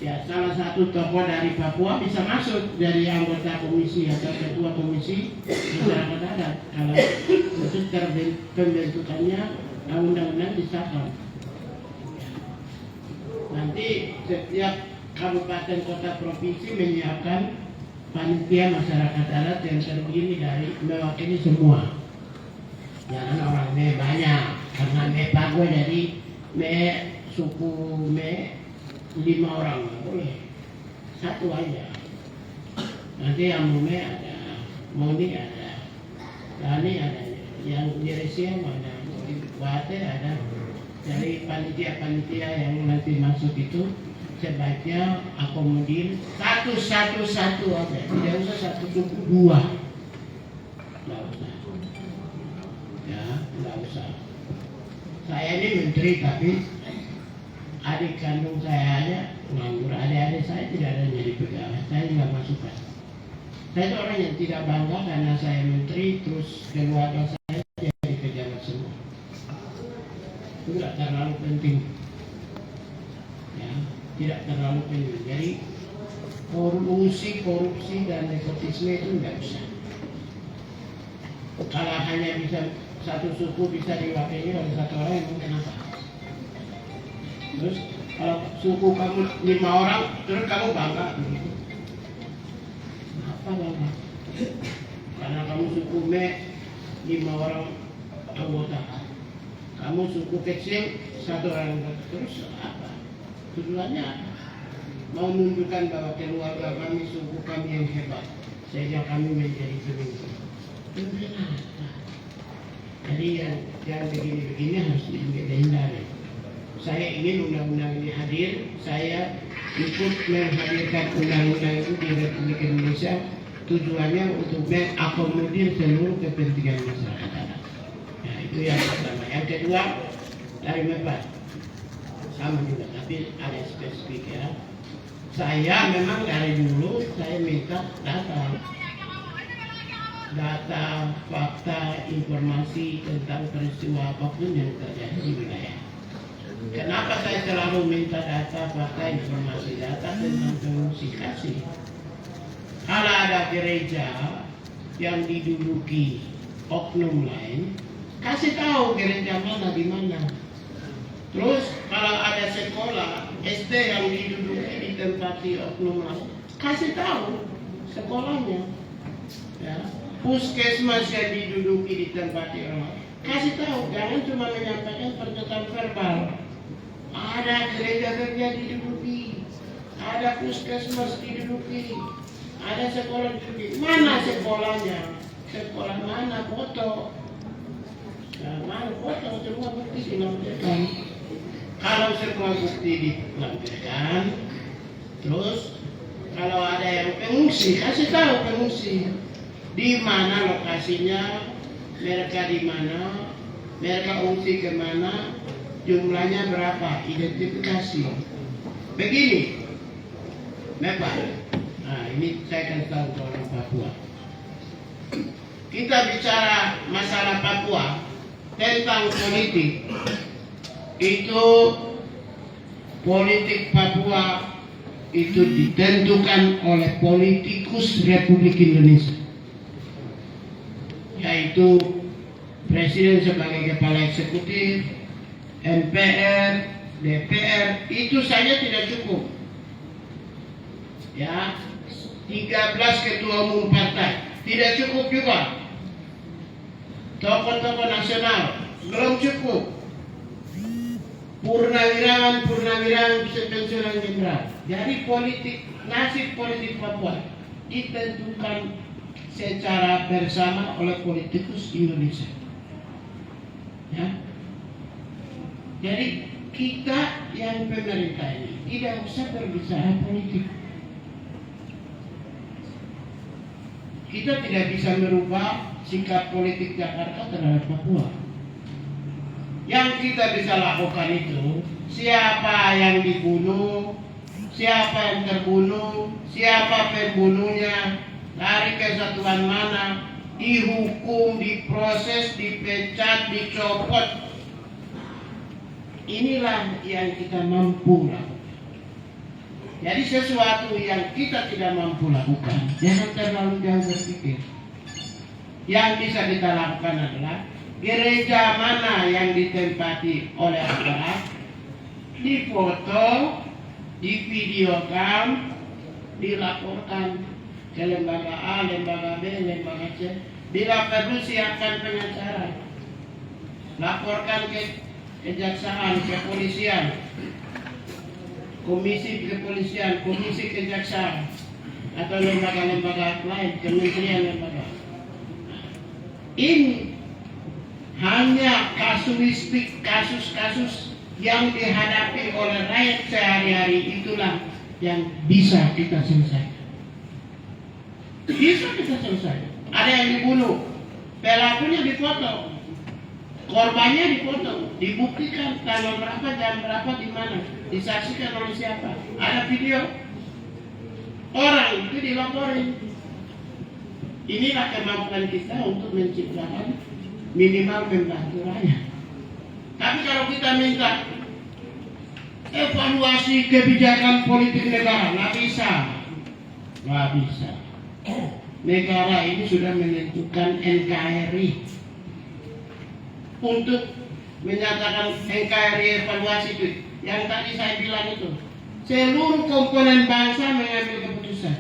ya salah satu tokoh dari Papua bisa masuk jadi anggota komisi atau ketua komisi masyarakat adat kalau itu pembentukannya undang-undang disahkan. Nanti setiap kabupaten, kota, provinsi menyiapkan panitia masyarakat adat yang terdiri dari mewakili semua. Jangan orang Me banyak, karena Me Pago dari Me suku Me 5 orang, boleh satu aja. Nanti yang Me ada, Moni ada, Dani ada, yang Jeresia ada, Wate ada. Dari panitia-panitia yang nanti masuk itu sebaiknya akomodir satu aja, tidak usah satu suku dua, nggak usah, ya nggak usah Saya ini menteri tapi adik kandung saya aja nganggur, adik-adik saya tidak ada yang jadi pegawai, saya juga masukkan. Saya itu orang yang tidak bangga karena saya menteri, terus keluarga saya jadi pejabat semua. Itu tidak terlalu penting, ya, tidak terlalu penting. Jadi korupsi dan nepotisme itu nggak bisa. Kalau hanya bisa satu suku bisa diwakili oleh satu orang, emang kenapa? Terus kalau suku kamu 5 orang, terus kamu bangga begitu? Kenapa bangga? Karena kamu suku Me 5 orang anggota, kamu suku kecil 1 orang anggota, terus apa? Tujuannya apa? Mau menunjukkan bahwa keluarga kami, suku kami yang hebat, sehingga kami menjadi pemimpin. Jadi yang begini-begini harus dihindari. Saya ingin undang-undang ini hadir, saya ikut menghadirkan undang-undang itu di Republik Indonesia, tujuannya untuk mengakomodir seluruh kepentingan masyarakat adat. Nah, itu yang pertama. Yang kedua, dari Mepat, sama juga, tapi ada spesifik ya. Saya memang dari dulu saya minta data, fakta, informasi tentang peristiwa apapun yang terjadi di wilayah. Kenapa saya selalu minta data, fakta, informasi, data tentang pengungsi? Kasih. Kalau ada gereja yang diduduki oknum lain, kasih tahu gereja mana di mana. Terus kalau ada sekolah SD yang diduduki ditempati oknum lain, kasih tahu sekolahnya. Ya. Puskesmas yang diduduki ditempati orang lain, kasih tahu. Jangan cuma menyampaikan pernyataan verbal. Ada gereja-gereja diduduki, ada puskesmas diduduki, ada sekolah diduduki. Mana sekolahnya? Sekolah mana? Foto. Nah, mana foto? Semua bukti dilampirkan. Kalau semua bukti dilampirkan, terus kalau ada yang pengungsi, kasih tahu pengungsi di mana lokasinya, mereka di mana, mereka ungsi kemana, jumlahnya berapa, identifikasi. Begini, Mepat. Nah, ini saya akan tahu ke orang Papua. Kita bicara masalah Papua tentang politik. Itu politik Papua itu ditentukan oleh politikus Republik Indonesia, yaitu Presiden sebagai kepala eksekutif, MPR, DPR. Itu saja tidak cukup. Ya, 13 ketua umum partai tidak cukup juga. Tokoh-tokoh nasional belum cukup. Purnawirawan pensiunan jenderal. Jadi nasib politik Papua ditentukan secara bersama oleh politikus Indonesia. Ya. Jadi kita yang pemerintah ini tidak usah berbicara politik. Kita tidak bisa merubah sikap politik Jakarta terhadap Papua. Yang kita bisa lakukan itu, siapa yang dibunuh, siapa yang terbunuh, siapa pembunuhnya, dari kesatuan mana, dihukum, diproses, dipecat, dicopot. Inilah yang kita mampu lakukan. Jadi sesuatu yang kita tidak mampu lakukan, jangan terlalu jauh berpikir. Yang bisa kita lakukan adalah gereja mana yang ditempati oleh aparat, difoto, divideokan, dilaporkan ke lembaga A, lembaga B, lembaga C. Bila perlu siapkan pengacara, laporkan ke kejaksaan, kepolisian, komisi kepolisian, komisi kejaksaan, atau lembaga-lembaga lain, kementerian lembaga. Ini hanya kasuistik, kasus-kasus yang dihadapi oleh rakyat sehari-hari, itulah yang bisa kita selesaikan. Bisa kita selesaikan. Ada yang dibunuh, pelakunya difoto, Korbannya dipotong, dibuktikan tanggal berapa, jam berapa, di mana, disaksikan oleh siapa. Ada video. Orang itu dilaporin. Inilah kemampuan kita untuk menciptakan minimal membantu rakyat. Tapi kalau kita minta evaluasi kebijakan politik negara, nggak bisa. Negara ini sudah menentukan NKRI. Untuk menyatakan NKRI evaluasi itu, yang tadi saya bilang itu, seluruh komponen bangsa mengambil keputusan.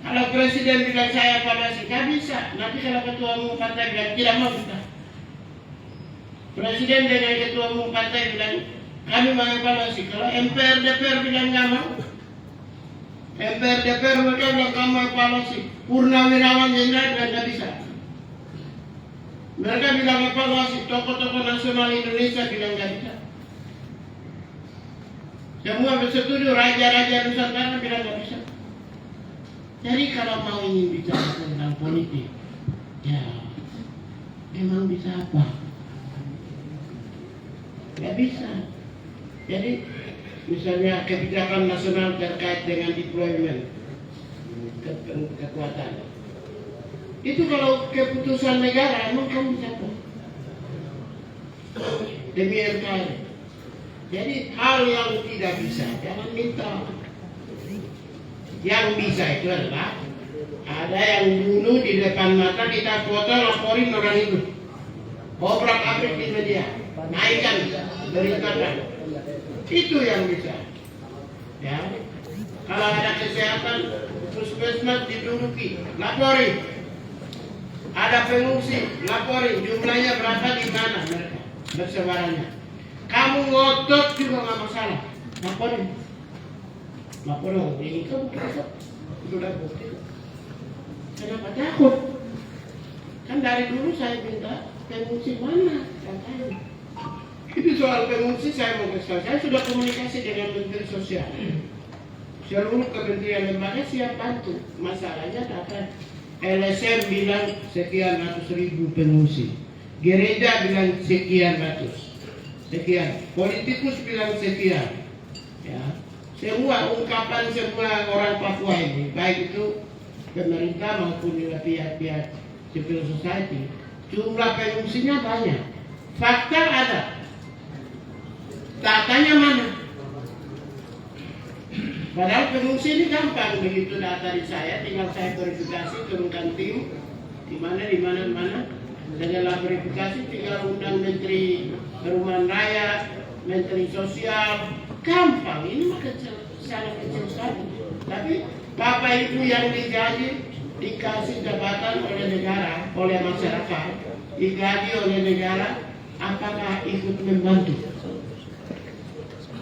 Kalau presiden bilang saya evaluasi, nggak bisa. Nanti kalau ketua umum partai bilang tidak mau kita. Presiden dengan ketua umum partai bilang kami mau evaluasi. Kalau MPR DPR bilang nggak mau, MPR DPR mereka bilang kamu evaluasi. Purnawirawan jenderal bilang nggak bisa. Mereka bilang evaluasi, tokoh-tokoh nasional Indonesia bilang nggak bisa. Semua bersetuju, raja-raja Nusantara bilang nggak bisa. Jadi kalau mau ingin bicara tentang politik, ya emang bisa apa? Nggak bisa. Jadi misalnya kebijakan nasional terkait dengan deployment kekuatan. Itu kalau keputusan negara, emang kamu bisa apa? Demi NKRI. Jadi hal yang tidak bisa, jangan minta. Yang bisa itu adalah ada yang bunuh di depan mata, kita foto, laporin orang itu. Obrak-abrik di media, naikkan, beritakan. Itu yang bisa. Ya. Kalau ada kesehatan, puskesmas diduduki, laporin. Ada pengungsi, laporin jumlahnya berapa, di mana mereka bersebarannya. Kamu ngotot juga nggak masalah, laporin. Laporin ini kamu sudah bukti. Kenapa takut? Kan dari dulu saya minta pengungsi mana, katanya. Itu soal pengungsi saya mau kasih. Saya sudah komunikasi dengan Menteri Sosial. Seluruh kementerian lembaga siap bantu. Masalahnya data. LSM bilang sekian ratus ribu pengungsi, gereja bilang sekian ratus, sekian, politikus bilang sekian, ya. Semua ungkapan semua orang Papua ini, baik itu pemerintah maupun pihak-pihak civil society, jumlah pengungsinya banyak, fakta ada, datanya mana? Padahal pengungsi ini gampang, begitu data di saya, tinggal saya verifikasi, turunkan tim, di mana, setelah verifikasi tinggal undang Menteri Perumahan Rakyat, Menteri Sosial, gampang, ini mah sangat kecil sekali. Tapi Bapak Ibu yang digaji, dikasih jabatan oleh negara, oleh masyarakat, digaji oleh negara, apakah ikut membantu?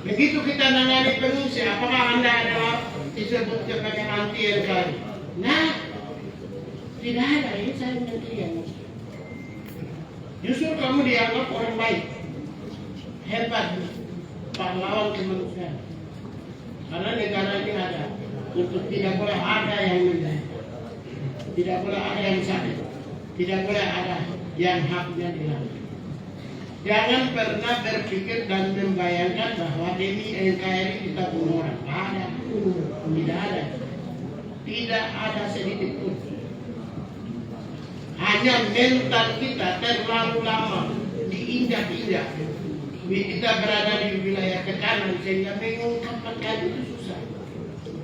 Begitu kita nangani pengungsi, apakah Anda adalah disebut sebagai anti NKRI? Nah, tidak ada. Ini saya menteri yang justru kamu dianggap orang baik, hebat, pahlawan kemanusiaan. Karena negara ini ada untuk tidak boleh ada yang menderita, tidak boleh ada yang sakit, tidak boleh ada yang haknya dilalui. Jangan pernah berpikir dan membayangkan bahwa demi NKRI kita bunuh orang. Ada, tidak ada. Tidak ada sedikit pun. Hanya mental kita terlalu lama diinjak-injak. Kita berada di wilayah tekanan sehingga mengungkapkan itu susah.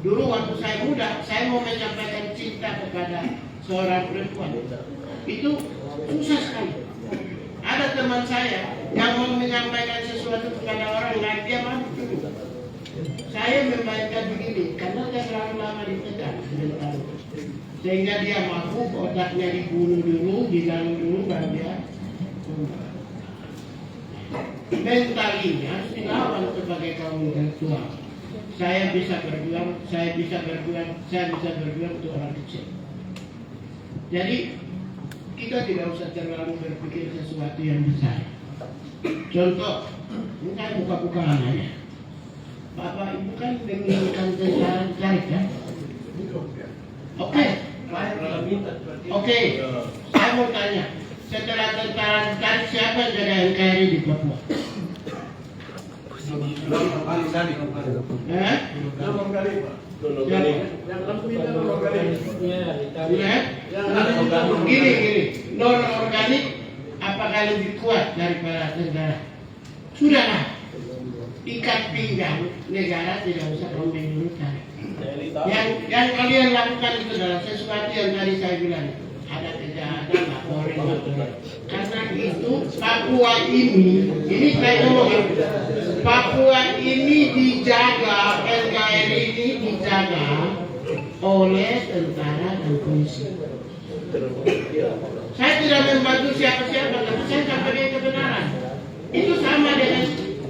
Dulu waktu saya muda, saya mau menyampaikan cinta kepada seorang perempuan. Itu susah sekali. Ada teman saya yang mau menyampaikan sesuatu kepada orang lain, dia mampu dulu. Saya membayangkan begini, karena dia terlalu lama ditekan mental, sehingga dia mampu otaknya dibunuh dulu, dilalu dulu, baru dia mental ini harus dilawan sebagai kaum intelektual. Saya bisa berjuang, saya bisa berjuang untuk orang kecil. Jadi kita tidak usah terlalu berpikir sesuatu yang besar. Contoh, ini kan buka-bukaan aja. Bapak Ibu kan menginginkan tentara tarik kan? Oke, saya mau tanya. setelah tentara ditarik siapa yang jadi NKRI di Papua? Eh? Gini, non organik apakah lebih kuat daripada negara? Sudahlah, ikat pinggang negara tidak usah rombeng dulu. Yang kalian lakukan itu adalah sesuatu yang tadi saya bilang, ada kejahatan laporin. Karena itu Papua ini saya ngomong, Papua ini dijaga, NKRI ini dijaga oleh tentara dan polisi. Saya tidak membantu siapa-siapa, tapi saya sampaikan kebenaran. Itu sama dengan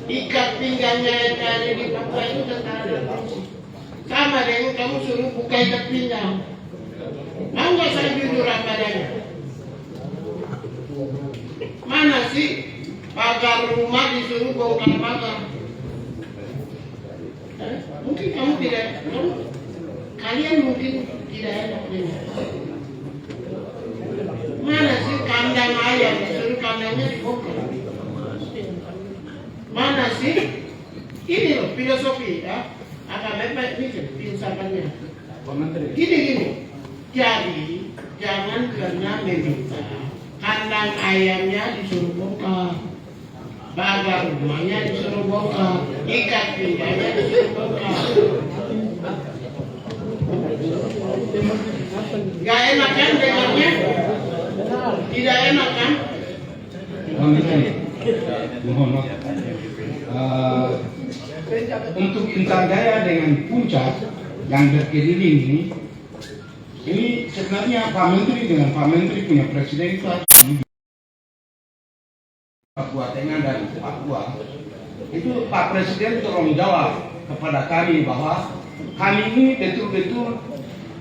ikat pinggangnya NKRI di Papua itu tentara dan polisi. Sama dengan kamu suruh buka ikat pinggang. Mau nggak saya jujur apa adanya? Mana sih pagar rumah disuruh bongkar pagar? Mungkin kamu tidak, kalian mungkin tidak enak dengar. Mana sih kandang ayam disuruh kandangnya dibongkar? Mana sih? Ini loh filosofi ya. Akan lepas mikir pinsapannya. Gini. Jadi jangan pernah meminta kandang ayamnya disuruh bongkar, pagar rumahnya disuruh bongkar, ikat pinggangnya disuruh bongkar. Gak enak kan dengarnya? Tidak enak kan? Mohon maaf. Untuk Intan Jaya dengan Puncak yang berkeliling ini sebenarnya Pak Menteri dengan Pak Menteri punya presiden itu harus Papua Tengah dan Papua. Itu Pak Presiden tolong jawab kepada kami bahwa kami ini betul-betul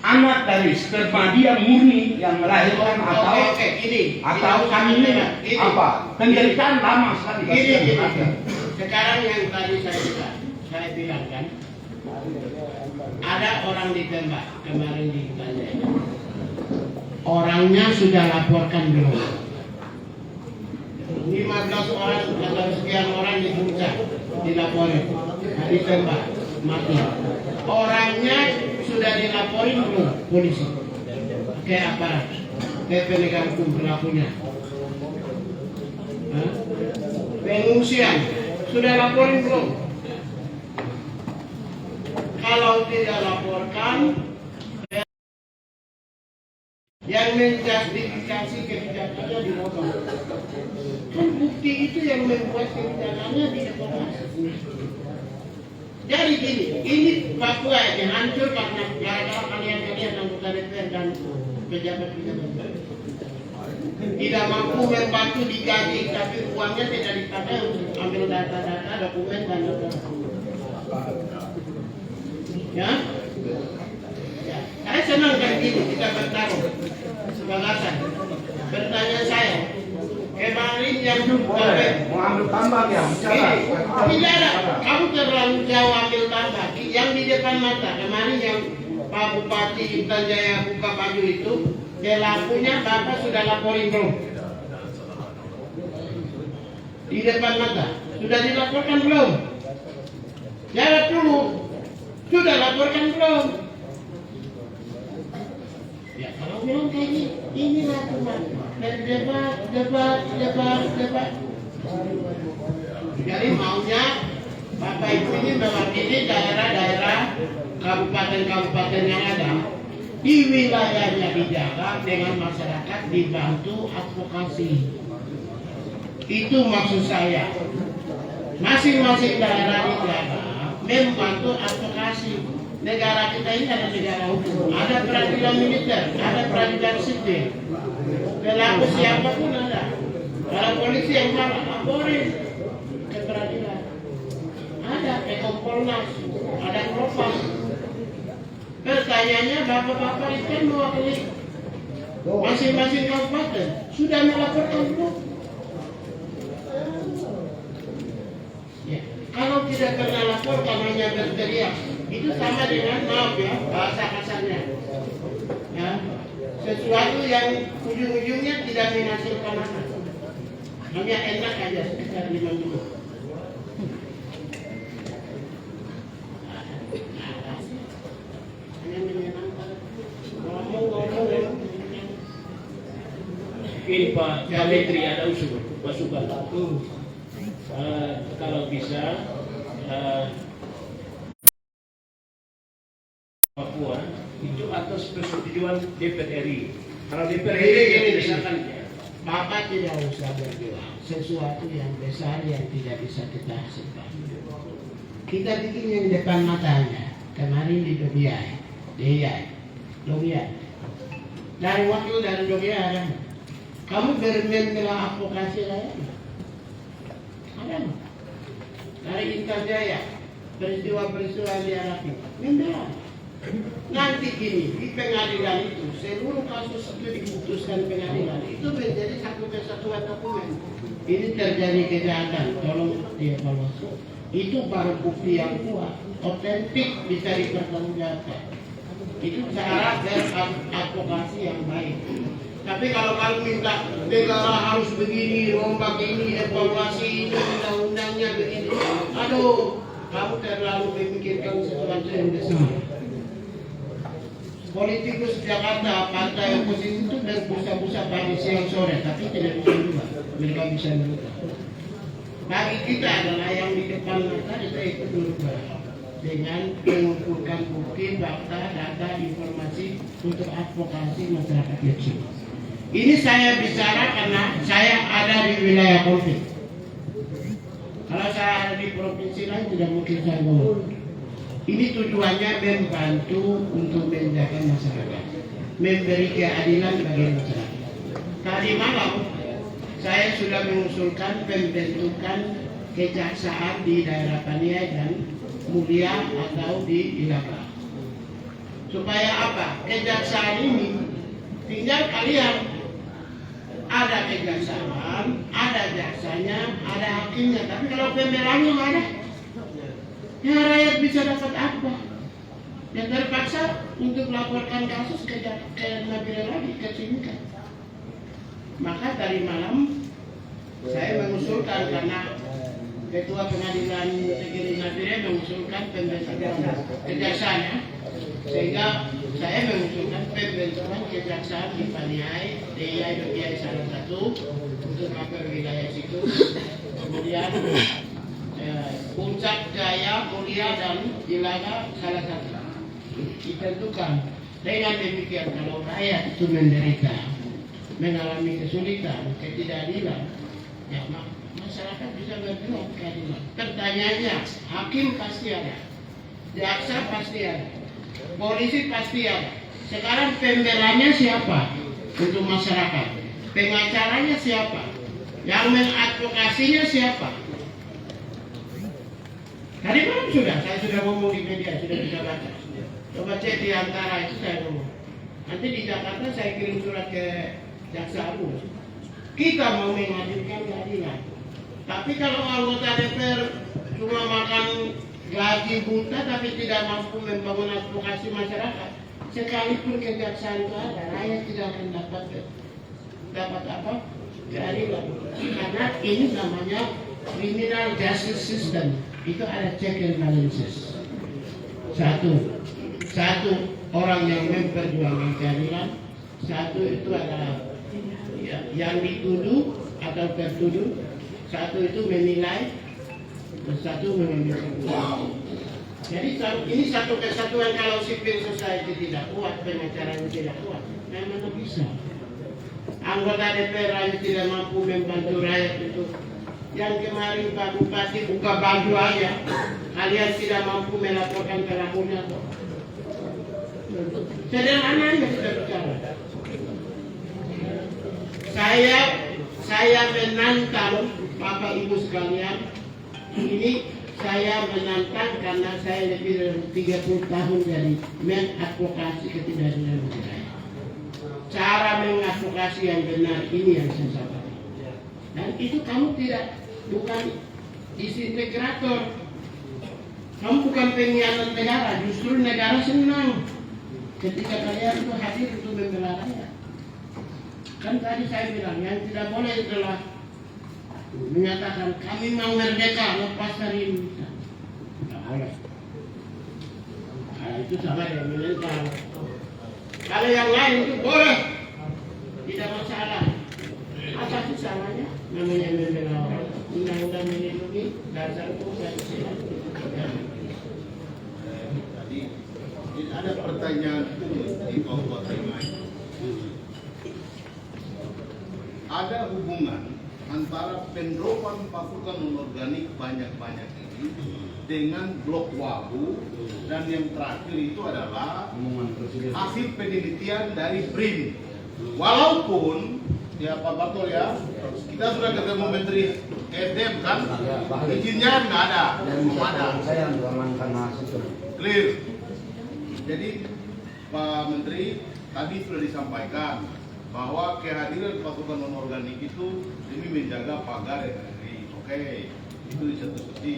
anak dari sperma dia murni yang melahirkan atau kami ini apa penderitaan lama sekali. Gini. Sekarang yang tadi saya bilang kan, ada orang ditembak kemarin di Tanjaya. Orangnya sudah laporkan belum? 15 orang atau sekian orang di Puncak dilaporin, ditembak mati. Orangnya sudah dilaporin belum polisi? Ke aparat, ke penegak hukum berlakunya. Pengungsian sudah laporin belum? Kalau tidak laporkan, yang menjustifikasi kebijakannya dipotong. Kan bukti itu yang membuat kebijakannya dievaluasi. Jadi gini, ini Papua ini hancur karena gara-gara kalian anggota DPR dan pejabat-pejabat. Tidak mampu membantu digaji, tapi uangnya tidak dipakai untuk ambil data-data, dokumen dan data. Ya? Saya senang kan gini, kita bertaruh gagasan. Pertanyaan saya, kemarin yang mau ambil tambang ya, tidak ada, kamu terlalu jauh ambil tambang. Yang di depan mata, kemarin yang Pak Bupati Intan Jaya buka baju itu, pelakunya Bapak sudah laporin belum? Di depan mata, sudah dilaporkan belum? Jawab dulu, sudah laporkan belum? Ya kalau bilang kayak gini, inilah cuma debat. Jadi maunya Bapak Ibu ini mewakili daerah-daerah kabupaten-kabupaten yang ada di wilayahnya dijaga dengan masyarakat dibantu advokasi. Itu maksud saya. Masing-masing daerah dijaga membantu advokasi. Negara kita ini ada negara hukum, ada peradilan militer, ada peradilan sipil. Pelaku siapapun ada. Kalau polisi yang salah, laporin ke peradilan. Ada Kompolnas, ada Propam. Pertanyaannya, bapak-bapak itu kan mewakili masing-masing kabupaten sudah melaporkan belum? Ya, kalau tidak pernah laporkan hanya berteriak, itu sama dengan maaf ya bahasa kasarnya. Ya, sesuatu yang ujung-ujungnya tidak menghasilkan apa. Hanya enak aja sekitar 5 menit. Hanya menyenangkan. Ngomong. Ini Pak Menteri ada masukan. Kalau bisa Papua itu atas persetujuan DPR RI. Kalau DPR RI Ini silakan. Bapak tidak usah berjuang sesuatu yang besar yang tidak bisa kita hasilkan. Kita bikin yang depan matanya. Kemarin di Dogiai, dari wakil dari Dogiai, kamu bermain advokasi lain. Ada nggak? Dari Intajaya, peristiwa-peristiwa yang dialami, membela. Nanti gini, di pengadilan itu seluruh kasus itu diputuskan pengadilan itu menjadi satu kesatuan dokumen. Ini terjadi kejahatan, tolong dievaluasi. Itu baru bukti yang kuat, otentik, bisa dipertanggungjawabkan. Itu cara beradvokasi yang baik. Tapi kalau kamu minta negara harus begini, rombak ini, evaluasi ini, undang-undangnya begini, aduh, kamu terlalu memikirkan sesuatu yang besar. Politikus Jakarta, partai oposisi itu berbusa-busa pagi siang sore, tapi tidak bisa juga. Mereka bisa merubah. Bagi kita adalah yang di depan mata kita ikut merubah dengan mengumpulkan bukti, fakta, data, informasi untuk advokasi masyarakat kecil. Ini saya bicara karena saya ada di wilayah konflik. Kalau saya ada di provinsi lain tidak mungkin saya ngomong. Ini tujuannya membantu untuk menjaga masyarakat, memberi keadilan bagi masyarakat. Tadi malam saya sudah mengusulkan pembentukan kejaksaan di daerah Paniai dan Mulia atau di Ilaka. Supaya apa? Kejaksaan ini tinggal kalian ada kejaksaan, ada jaksanya, ada hakimnya. Tapi kalau pembelanya nggak ada, ya rakyat bisa dapat apa? Yang terpaksa untuk melaporkan kasus ke Nabila lagi ke Timika. Maka tadi malam saya mengusulkan karena Ketua Pengadilan Negeri Nabila mengusulkan pembentukan kejaksaan, sehingga saya mengusulkan pembentukan kejaksaan di Paniai, Dogiai salah satu untuk cover wilayah situ, kemudian Puncak, Jaya, Mulia dan Ilaga salah satu ditentukan. Dengan demikian kalau rakyat itu menderita, mengalami kesulitan, ketidakadilan, ya masyarakat bisa berjuang keadilan. Pertanyaannya, hakim pasti ada, jaksa pasti ada, polisi pasti ada. Sekarang pembelanya siapa untuk masyarakat? Pengacaranya siapa? Yang mengadvokasinya siapa? Tadi malam saya sudah ngomong di media, sudah bisa baca. Coba cek di antara itu saya ngomong. Nanti di Jakarta saya kirim surat ke Jaksa Agung. Kita mau menghadirkan keadilan. Tapi kalau anggota DPR cuma makan gaji buta tapi tidak mampu membangun advokasi masyarakat, sekalipun kejaksaan itu ada, rakyat tidak akan dapat apa? Keadilan. Karena ini namanya criminal justice system. Itu ada check and balances. Satu orang yang memperjuangkan keadilan, satu itu adalah yang dituduh atau tertuduh, satu itu menilai, dan satu mengambil keputusan. Jadi ini satu kesatuan. Kalau civil society tidak kuat, pengacaranya tidak kuat, memang bisa. Anggota DPR yang tidak mampu membantu rakyat itu. Yang kemarin Pak Bupati buka baju aja, kalian tidak mampu melaporkan pelakunya. Sederhana kita bicara. Saya menantang Bapak Ibu sekalian. Ini saya menantang karena saya lebih dari 30 tahun jadi mengadvokasi ketidakadilan rakyat. Cara mengadvokasi yang benar ini yang saya sampaikan. Dan itu kamu bukan disintegrator. Kamu bukan pengkhianat negara, justru negara senang ketika kalian itu hadir untuk membela rakyat. Kan tadi saya bilang yang tidak boleh adalah menyatakan kami mau merdeka lepas dari ini. Tidak boleh. Nah, itu sama dengan menentang. Kalau yang lain itu boleh, tidak masalah. Apa sih salahnya? Namanya membela orang. Undang-undang melindungi dasar hukum dan sehat. Tadi ada pertanyaan di Papua Tengah. Ada hubungan antara pendopan pasukan non-organik banyak-banyak ini dengan blok Wabu, dan yang terakhir itu adalah hasil penelitian dari BRIN. Walaupun ya Pak Bartol ya, kita sudah ketemu Menteri ESDM kan, izinnya nggak ada, belum ada. Clear. Jadi Pak Menteri tadi sudah disampaikan bahwa kehadiran pasukan non-organik itu demi menjaga pagar NKRI. Oke, itu di satu sisi.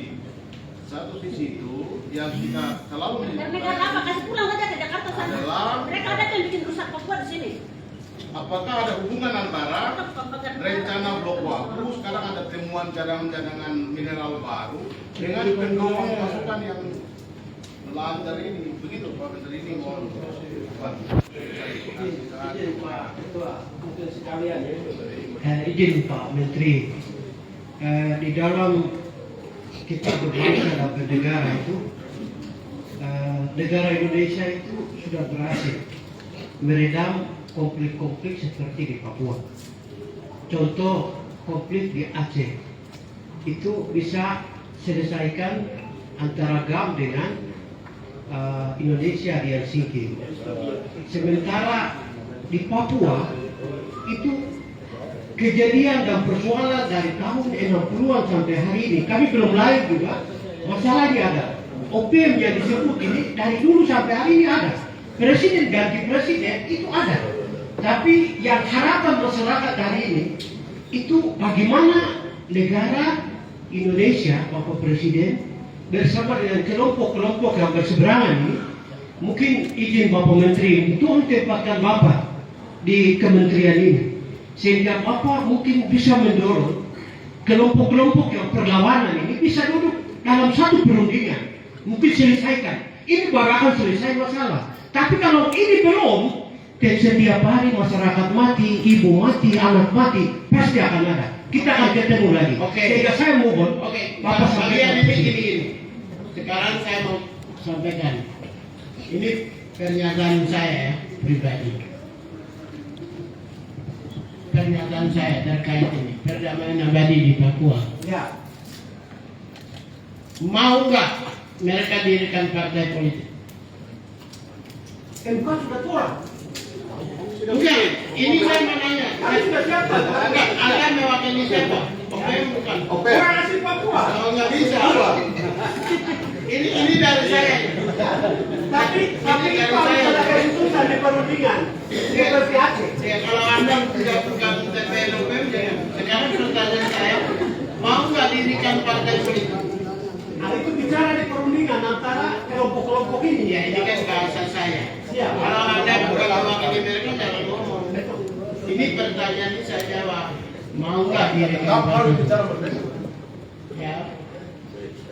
Satu sisi itu yang kita selalu mereka apa? Kasih pulang aja ke Jakarta sana. Mereka ada yang bikin rusak Papua di sini. Apakah ada hubungan antara rencana blok Wabu, sekarang ada temuan cadangan-cadangan mineral baru dengan pendopan pasukan yang lancar ini? Begitu Pak Menteri, ini mohon. Izin Pak Ketua, mungkin sekalian ya. Izin Pak Menteri, di dalam kita berbangsa dan bernegara itu, negara Indonesia itu sudah berhasil meredam konflik-konflik seperti di Papua. Contoh konflik di Aceh itu bisa selesaikan antara GAM dengan Indonesia di Helsinki. Sementara di Papua itu kejadian dan persoalan dari tahun 60-an sampai hari ini, kami belum lahir juga, masalahnya ada. OPM yang disebut ini dari dulu sampai hari ini ada. Presiden ganti presiden itu ada. Tapi yang harapan masyarakat hari ini itu bagaimana negara Indonesia, Bapak Presiden bersama dengan kelompok-kelompok yang berseberangan ini, mungkin izin Bapak Menteri untuk tempatkan Bapak di kementerian ini, sehingga Bapak mungkin bisa mendorong kelompok-kelompok yang perlawanan ini bisa duduk dalam satu perundingan, mungkin selesaikan. Ini baru akan selesai masalah. Tapi kalau ini belum, dan setiap hari masyarakat mati, ibu mati, anak mati, pasti akan ada. Kita akan ketemu lagi. Sehingga saya mohon, Bapak sampaikan ini. Sekarang saya mau sampaikan. Ini pernyataan saya ya, pribadi. Pernyataan saya terkait ini perdamaian abadi di Papua. Ya. Mau nggak mereka dirikan partai politik? MK sudah tua. Enggak, ini saya mau nanya. Kami sudah siapa? Enggak, Anda mewakili siapa? OPM bukan? Orang asli Papua. Kalau nggak bisa. Ini dari saya. Tapi kalau ada keputusan di perundingan seperti Aceh. Ya, kalau Anda tidak bukan TPN OPM, jangan. Sekarang pertanyaan saya, mau nggak dirikan partai politik? Nah, itu bicara di perundingan antara kelompok-kelompok ini. Ya, ini kan bahasa saya. Siap. Kalau Anda bukan mewakili mereka, jangan ngomong. Ini pertanyaan ini saya jawab. Mau nggak dirikan partai politik? Ya.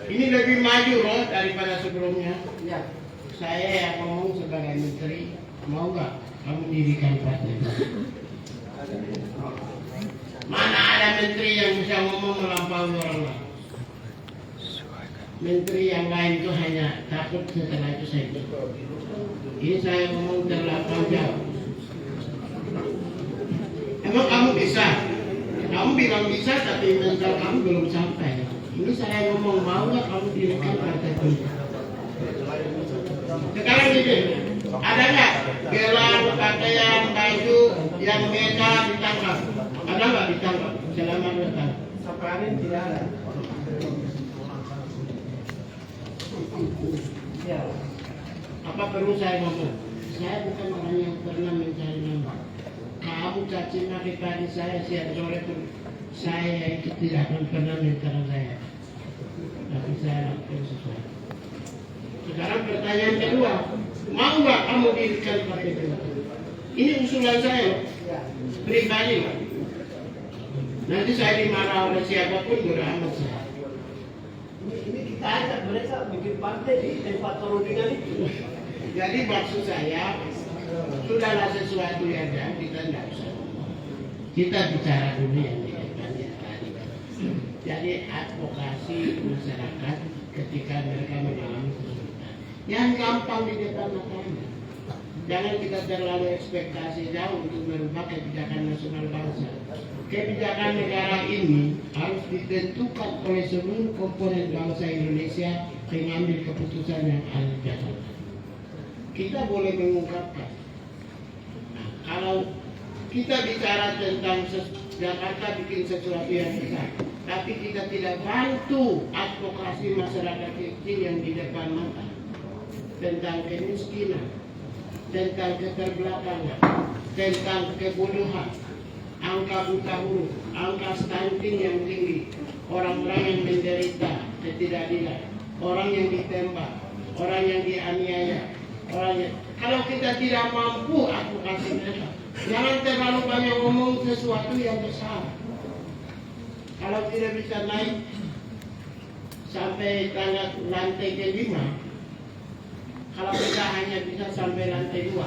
Ini lebih maju loh daripada sebelumnya. Ya. Saya yang ngomong sebagai menteri, mau nggak kamu dirikan partai? Mana ada menteri yang bisa ngomong melampaui orang lain? Menteri yang lain itu hanya takut setelah itu saja. Ini saya ngomong terlampau jauh. Emang kamu bisa? Kamu bilang bisa, tapi mental kamu belum sampai. Ini saya ngomong, mau nggak kamu dirikan partai politik? Sekarang gini, ada nggak gelang, pakaian, baju yang mereka ditangkap? Ada nggak ditangkap selama bertahun? Sampai hari ini tidak ada. Ya. Apa perlu saya ngomong? Saya bukan orang yang pernah mencari nama. Kamu caci maki pagi saya siang sore pun saya itu tidak akan pernah mencari saya. Tapi saya lakukan sesuatu. Sekarang pertanyaan kedua, Mau nggak kamu dirikan partai politik? Ini usulan saya pribadi loh. Nanti saya dimarah oleh siapapun beramat saya. Ini kita ajak mereka bikin partai di tempat perundingan itu. Jadi maksud saya, sudahlah sesuatu yang ada, kita tidak usah. Kita bicara dulu yang di depannya tadi. Jadi advokasi masyarakat ketika mereka mengalami kesulitan. Yang gampang di depan matanya. Jangan kita terlalu ekspektasi jauh untuk merubah kebijakan nasional bangsa. Kebijakan negara ini harus ditentukan oleh seluruh komponen bangsa Indonesia mengambil keputusan yang adil dan kita boleh mengungkapkan. Nah, kalau kita bicara tentang Jakarta bikin sesuatu yang besar, tapi kita tidak bantu advokasi masyarakat kecil yang di depan mata tentang kemiskinan, tentang keterbelakangan, tentang kebodohan, angka buta huruf, angka stunting yang tinggi, orang-orang yang menderita ketidakadilan, orang yang ditembak, orang yang dianiaya, orang yang... Kalau kita tidak mampu advokasi mereka, jangan terlalu banyak ngomong sesuatu yang besar. Kalau tidak bisa naik sampai lantai ke-5, kalau kita hanya bisa sampai lantai 2,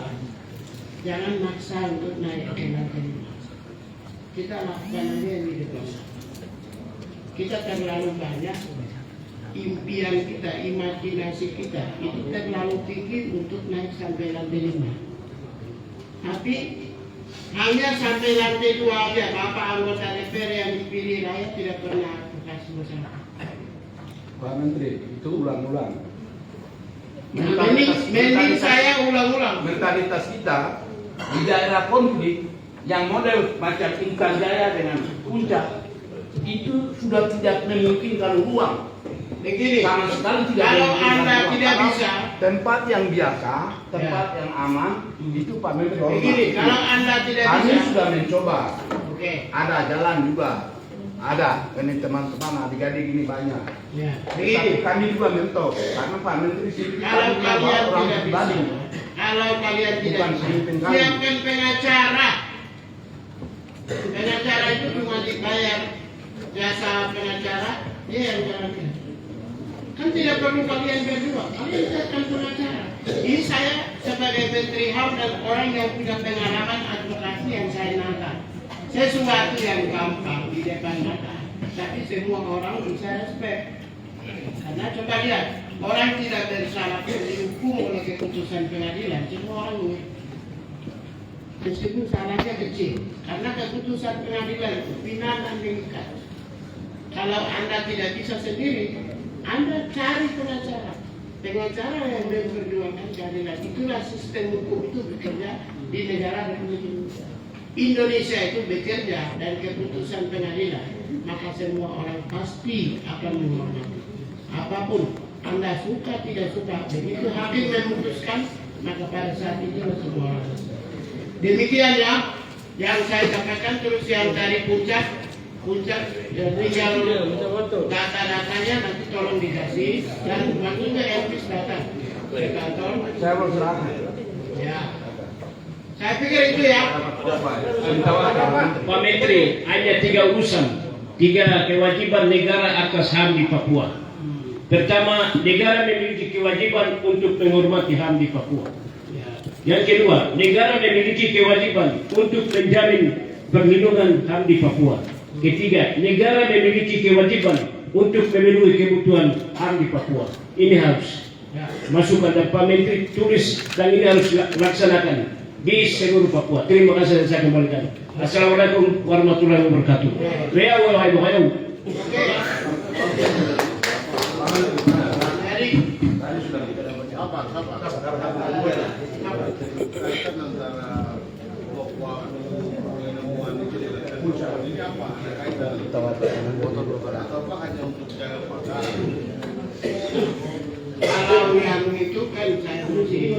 jangan maksa untuk naik ke lantai 5. Kita lakukan aja yang di depan. Kita terlalu banyak impian kita, imajinasi kita itu terlalu tinggi untuk naik sampai lantai 5. Tapi hanya sampai lantai 2 aja, Bapak anggota DPR yang dipilih rakyat tidak pernah advokasi masyarakat. Pak Menteri, itu ulang-ulang. Mending saya ulang-ulang. Mentalitas kita di daerah konflik yang model macam Intan Jaya dengan Puncak itu sudah tidak memungkinkan ruang. Begini, Sama sekali tidak kalau memungkinkan Anda ruang. tidak Karena bisa, tempat yang biasa, tempat yang aman, itu Pak Menteri hormat. begini, kalau Anda tidak Kami bisa, sudah mencoba. oke, Ada jalan juga. Ada, ini teman-teman adik-adik ini banyak. ya, Tapi begini. kami juga mentok, karena Pak Menteri sendiri Kalau kami kalian orang tidak pribadi. bisa, kalau kalian tidak Bukan bisa, pemimpin kami. siapkan pengacara. Pengacara itu cuma dibayar jasa pengacara, dia yang jalankan. Kan tidak perlu kalian berdua, kalian siapkan pengacara. Ini saya sebagai Menteri HAM dan orang yang punya pengalaman advokasi yang saya nangkap. Sesuatu yang gampang di depan mata, tapi semua orang bisa respect. Karena coba lihat, orang tidak bersalah pun dihukum oleh keputusan pengadilan, semua orang mengerti. Meskipun salahnya kecil, karena keputusan pengadilan itu final dan mengikat. Kalau Anda tidak bisa sendiri, Anda cari pengacara. Pengacara yang memperjuangkan keadilan. Itulah sistem hukum itu bekerja di negara Republik Indonesia. Indonesia itu bekerja dan keputusan pengadilan, maka semua orang pasti akan menghormati. Apapun Anda suka tidak suka, begitu hakim memutuskan, maka pada saat itu semua orang. Demikian ya, yang saya sampaikan. Terus yang dari puncak tinggal data-datanya nanti tolong dikasih dan maksudnya Elvis datang ke kantor. Saya mau serahkan. Ya. Saya pikir itu ya. Pak Menteri, hanya 3 urusan, 3 kewajiban negara atas HAM di Papua. Pertama, negara memiliki kewajiban untuk menghormati HAM di Papua. Yang kedua, negara memiliki kewajiban untuk menjamin perlindungan HAM di Papua. Ketiga, negara memiliki kewajiban untuk memenuhi kebutuhan HAM di Papua. Ini harus masukkan dan Pak Menteri tulis dan ini harus laksanakan di seluruh Papua. Terima kasih dan saya kembalikan. Assalamualaikum warahmatullahi wabarakatuh. Kalau yang itu kan saya mesti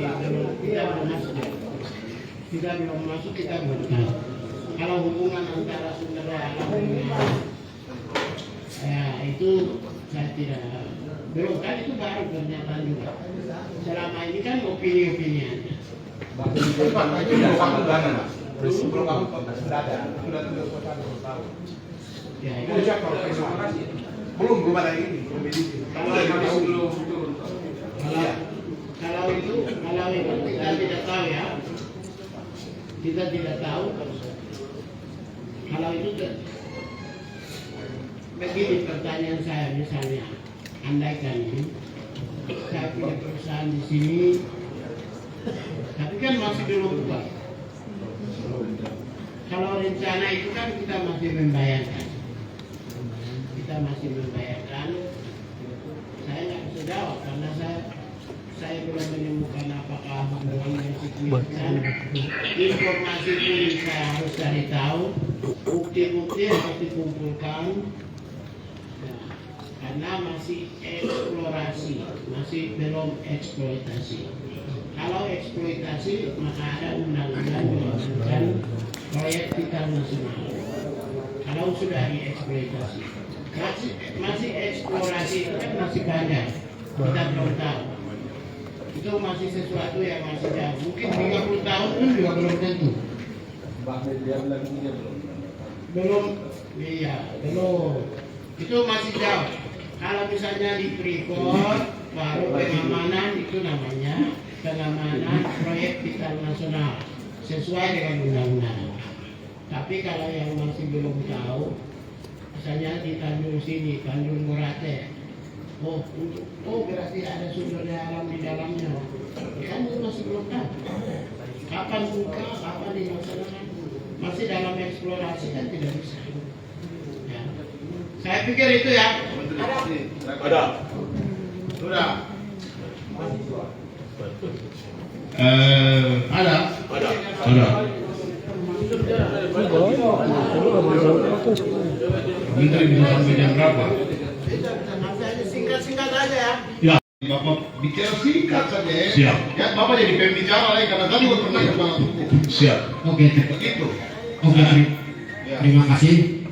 tidak belum masuk kita belum tahu. Kalau hubungan antara sumber daya alam ya itu saya tidak belum, kan itu baru pernyataan juga. Selama ini ini kan opini-opini aja. Ya, belum ada ini. Kalau itu kita tidak tahu ya. Kita tidak tahu. Kalau itu begini pertanyaan saya misalnya, andaikan saya punya perusahaan di sini, tapi kan masih belum buat. Kalau rencana itu kan kita masih membayangkan. Saya nggak bisa jawab karena saya belum menemukan apakah hubungan yang signifikan. Informasi pun saya harus cari tahu, bukti-bukti harus dikumpulkan. Nah, karena masih eksplorasi, masih belum eksploitasi. Kalau eksploitasi maka ada undang-undang mengaturkan proyek vital nasional. Kalau sudah dieksploitasi, masih eksplorasi itu kan masih banyak, kita belum tahu. Itu masih sesuatu yang masih jauh. Mungkin 30 tahun pun juga belum tentu. Belum, iya, belum. Itu masih jauh. Kalau misalnya di Freeport, baru pengamanan itu namanya pengamanan proyek vital nasional sesuai dengan undang-undang. Tapi kalau yang masih belum tahu, misalnya di Tanjung sini, Tanjung Murate, berarti ada sumber daya alam di dalamnya. Kan itu masih belum tahu. Kapan buka, kapan dilaksanakan, masih dalam eksplorasi kan tidak bisa. Ya. Saya pikir itu ya. Ada. Sudah. Ada. Menteri bisa sampai jam berapa? Singkat aja ya. Ya, Bapak bicara singkat saja ya. Siap. Ya, Bapak jadi pembicara lagi karena tadi udah pernah kepala suku. Siap. Oke, Begitu. oke, terima kasih.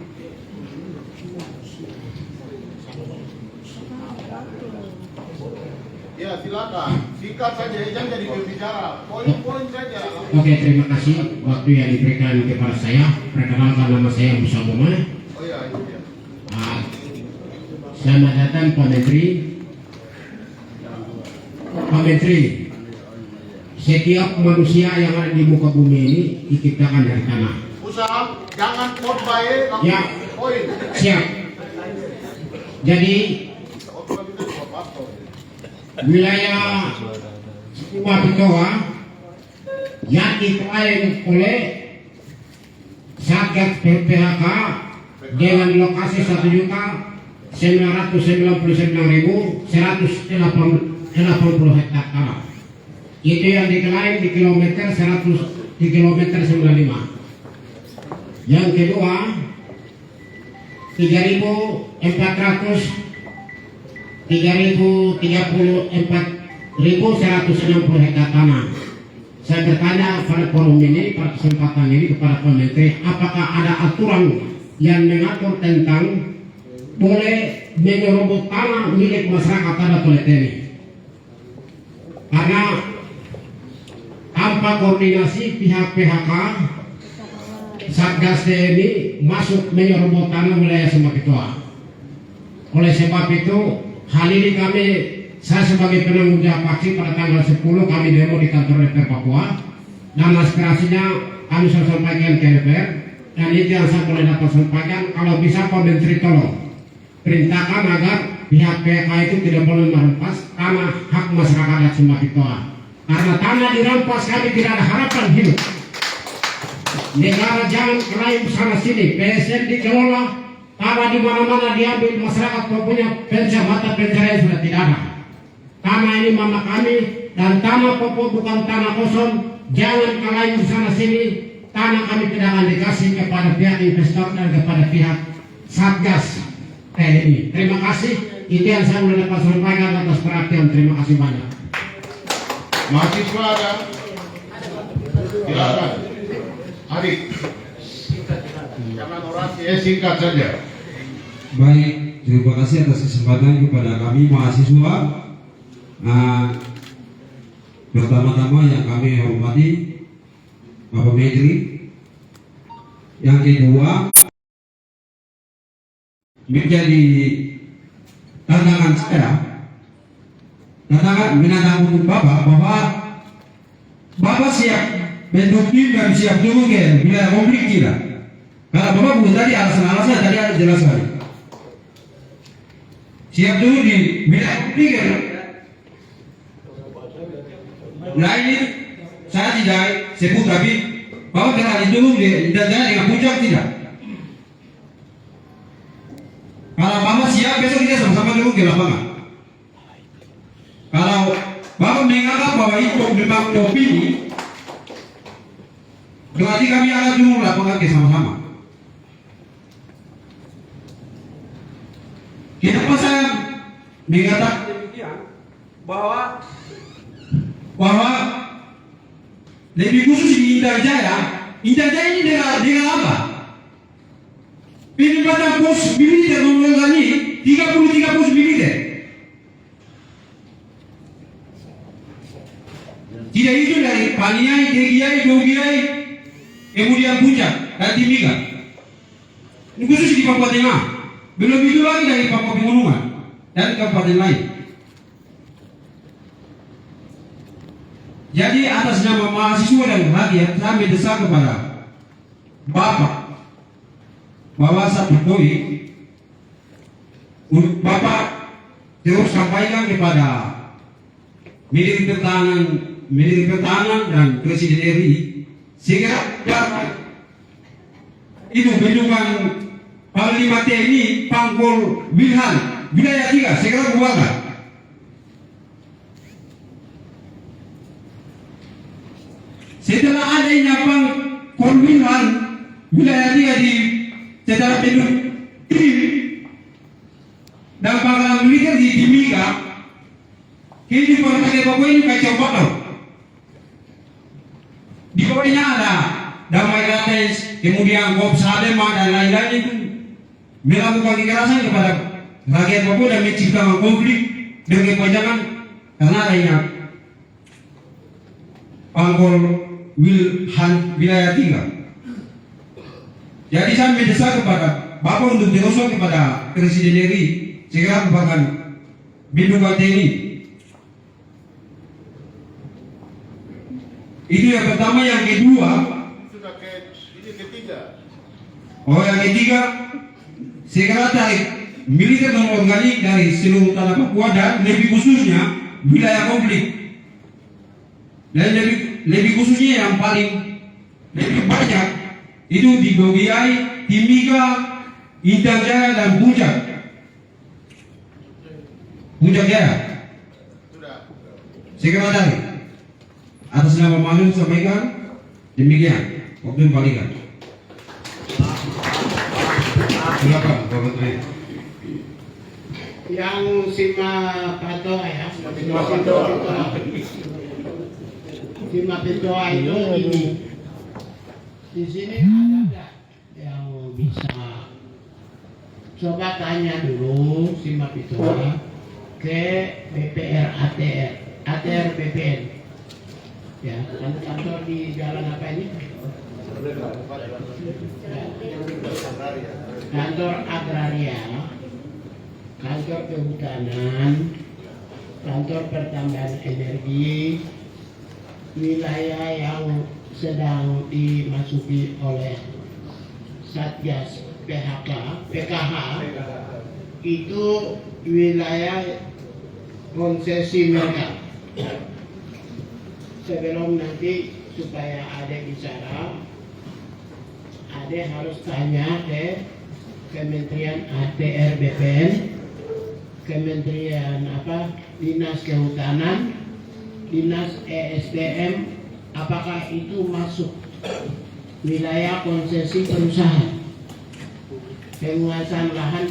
Ya, silakan. Singkat saja, jangan jadi pembicara. Poin-poin saja. Oke, terima kasih waktu yang diberikan kepada saya. Perkenalkan nama saya Musa Boma. Oh iya, itu dia. Selamat datang Pak Menteri. Pak Menteri, setiap manusia yang ada di muka bumi ini diciptakan dari tanah. Usah, jangan pot baik. Ya, Poin. siap. Jadi wilayah Wapitoa yang diklaim oleh Satgas PPHK dengan lokasi 1.999.180 hektar tanah. Itu yang diklaim di kilometer 100 di kilometer 95. Yang kedua 3.160 hektar tanah. Saya bertanya pada forum ini, pada kesempatan ini kepada Pak Menteri, apakah ada aturan yang mengatur tentang boleh menyerobot tanah milik masyarakat adat oleh TNI? Karena tanpa koordinasi pihak PHK, Satgas TNI masuk menyerobot tanah wilayah Sembapitoa. Oleh sebab itu, hal ini saya sebagai penanggung jawab aksi pada tanggal 10 kami demo di kantor DPR Papua, dan aspirasinya kami sudah sampaikan ke DPR, dan itu yang saya boleh dapat sampaikan. Kalau bisa Pak Menteri tolong perintahkan agar pihak PHK itu tidak boleh merampas tanah hak masyarakat adat Sembapitoa, karena tanah dirampas kami tidak ada harapan hidup. Negara jangan klaim sana sini, PSN dikelola, tanah di mana-mana diambil, masyarakat punya mata pencarian sudah tidak ada. Tanah ini mama kami, dan tanah Papua bukan tanah kosong. Jangan klaim sana sini, tanah kami tidak akan dikasih kepada pihak investor dan kepada pihak Satgas TNI. Terima kasih. Itu yang saya boleh dapat sampaikan atas perhatian. Terima kasih banyak. Mahasiswa ada? Silakan. Adik. Jangan orasi, singkat saja. Baik, terima kasih atas kesempatan kepada kami mahasiswa. pertama-tama yang kami hormati Bapak Menteri. Yang kedua, menjadi tantangan saya, menantang untuk Bapak bahwa Bapak siap bentuk tim dan siap dulu ke wilayah konflik tidak. Karena Bapak bukan tadi alasan-alasannya tadi ada jelas sekali. Siap dulu di wilayah konflik ya. Nah ini saya tidak sebut tapi bahwa dengan itu dan dengan puncak tidak. Kalau Bapak siap besok kita sama-sama dulu ke lapangan. Kalau Bapak menganggap bahwa itu memang opini, berarti kami akan dulu lapangan ke sama-sama. Kenapa saya mengatakan demikian bahwa lebih khusus di Intan Jaya ini dengan apa? Penempatan pos militer mengulangi 33 pos militer. Tidak itu dari Paniai, Degiai, Dogiai, kemudian Puncak dan Timika. Ini khusus di Papua Tengah. Belum itu lagi dari Papua Pegunungan dan kabupaten lain. Jadi atas nama mahasiswa dan rakyat saya mendesak kepada Bapak bahwa satu poin Bapak terus sampaikan kepada Menteri Pertahanan dan Presiden RI segera itu bendungan Panglima TNI Pangkol Wilhan wilayah 3 segera buatkan. Setelah adanya Pangkol Wilhan wilayah 3 di setelah bendung dan pangkalan militer di Timika, kehidupan rakyat Papua ini kacau balau. Di bawahnya ada Damai Rates, kemudian Bob Sadema dan lain-lain itu melakukan kekerasan kepada rakyat Papua dan menciptakan konflik dan kepanjangan karena adanya Pangkol Wilhan wilayah 3. Jadi saya mendesak kepada Bapak untuk teruskan kepada Presiden RI segera merupakan bendungan TNI. Itu yang pertama. Yang kedua, ini ketiga. Oh yang ketiga, segera tarik militer dan organik dari seluruh tanah Papua dan lebih khususnya wilayah konflik. Dan lebih khususnya yang paling lebih banyak itu di Dogiai, Timika, Intan Jaya dan Puncak Jaya. Segera tarik. Atas nama malu sampaikan demikian. Waktu kembalikan. Silakan Pak Menteri. Yang Sima Patoa ya, Sima Pitoa itu ini. Di sini ada nggak yang bisa coba tanya dulu Sima Pitoa ke BPR ATR BPN ya, kantor di jalan apa ini? Kantor agraria, kantor kehutanan, kantor pertambangan energi, wilayah yang sedang dimasuki oleh Satgas PKH itu wilayah konsesi mereka. Sebelum nanti supaya ada bicara, ada harus tanya ke Kementerian ATR BPN, Kementerian Dinas Kehutanan, Dinas ESDM, apakah itu masuk wilayah konsesi perusahaan, penguasaan lahan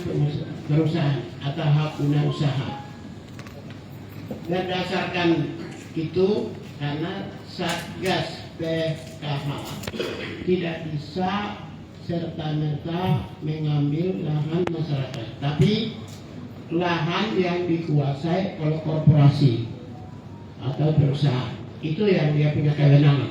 perusahaan atau hak guna usaha. Berdasarkan itu, karena Satgas PKH tidak bisa serta-merta mengambil lahan masyarakat, tapi lahan yang dikuasai oleh korporasi atau perusahaan Itu yang dia punya kewenangan.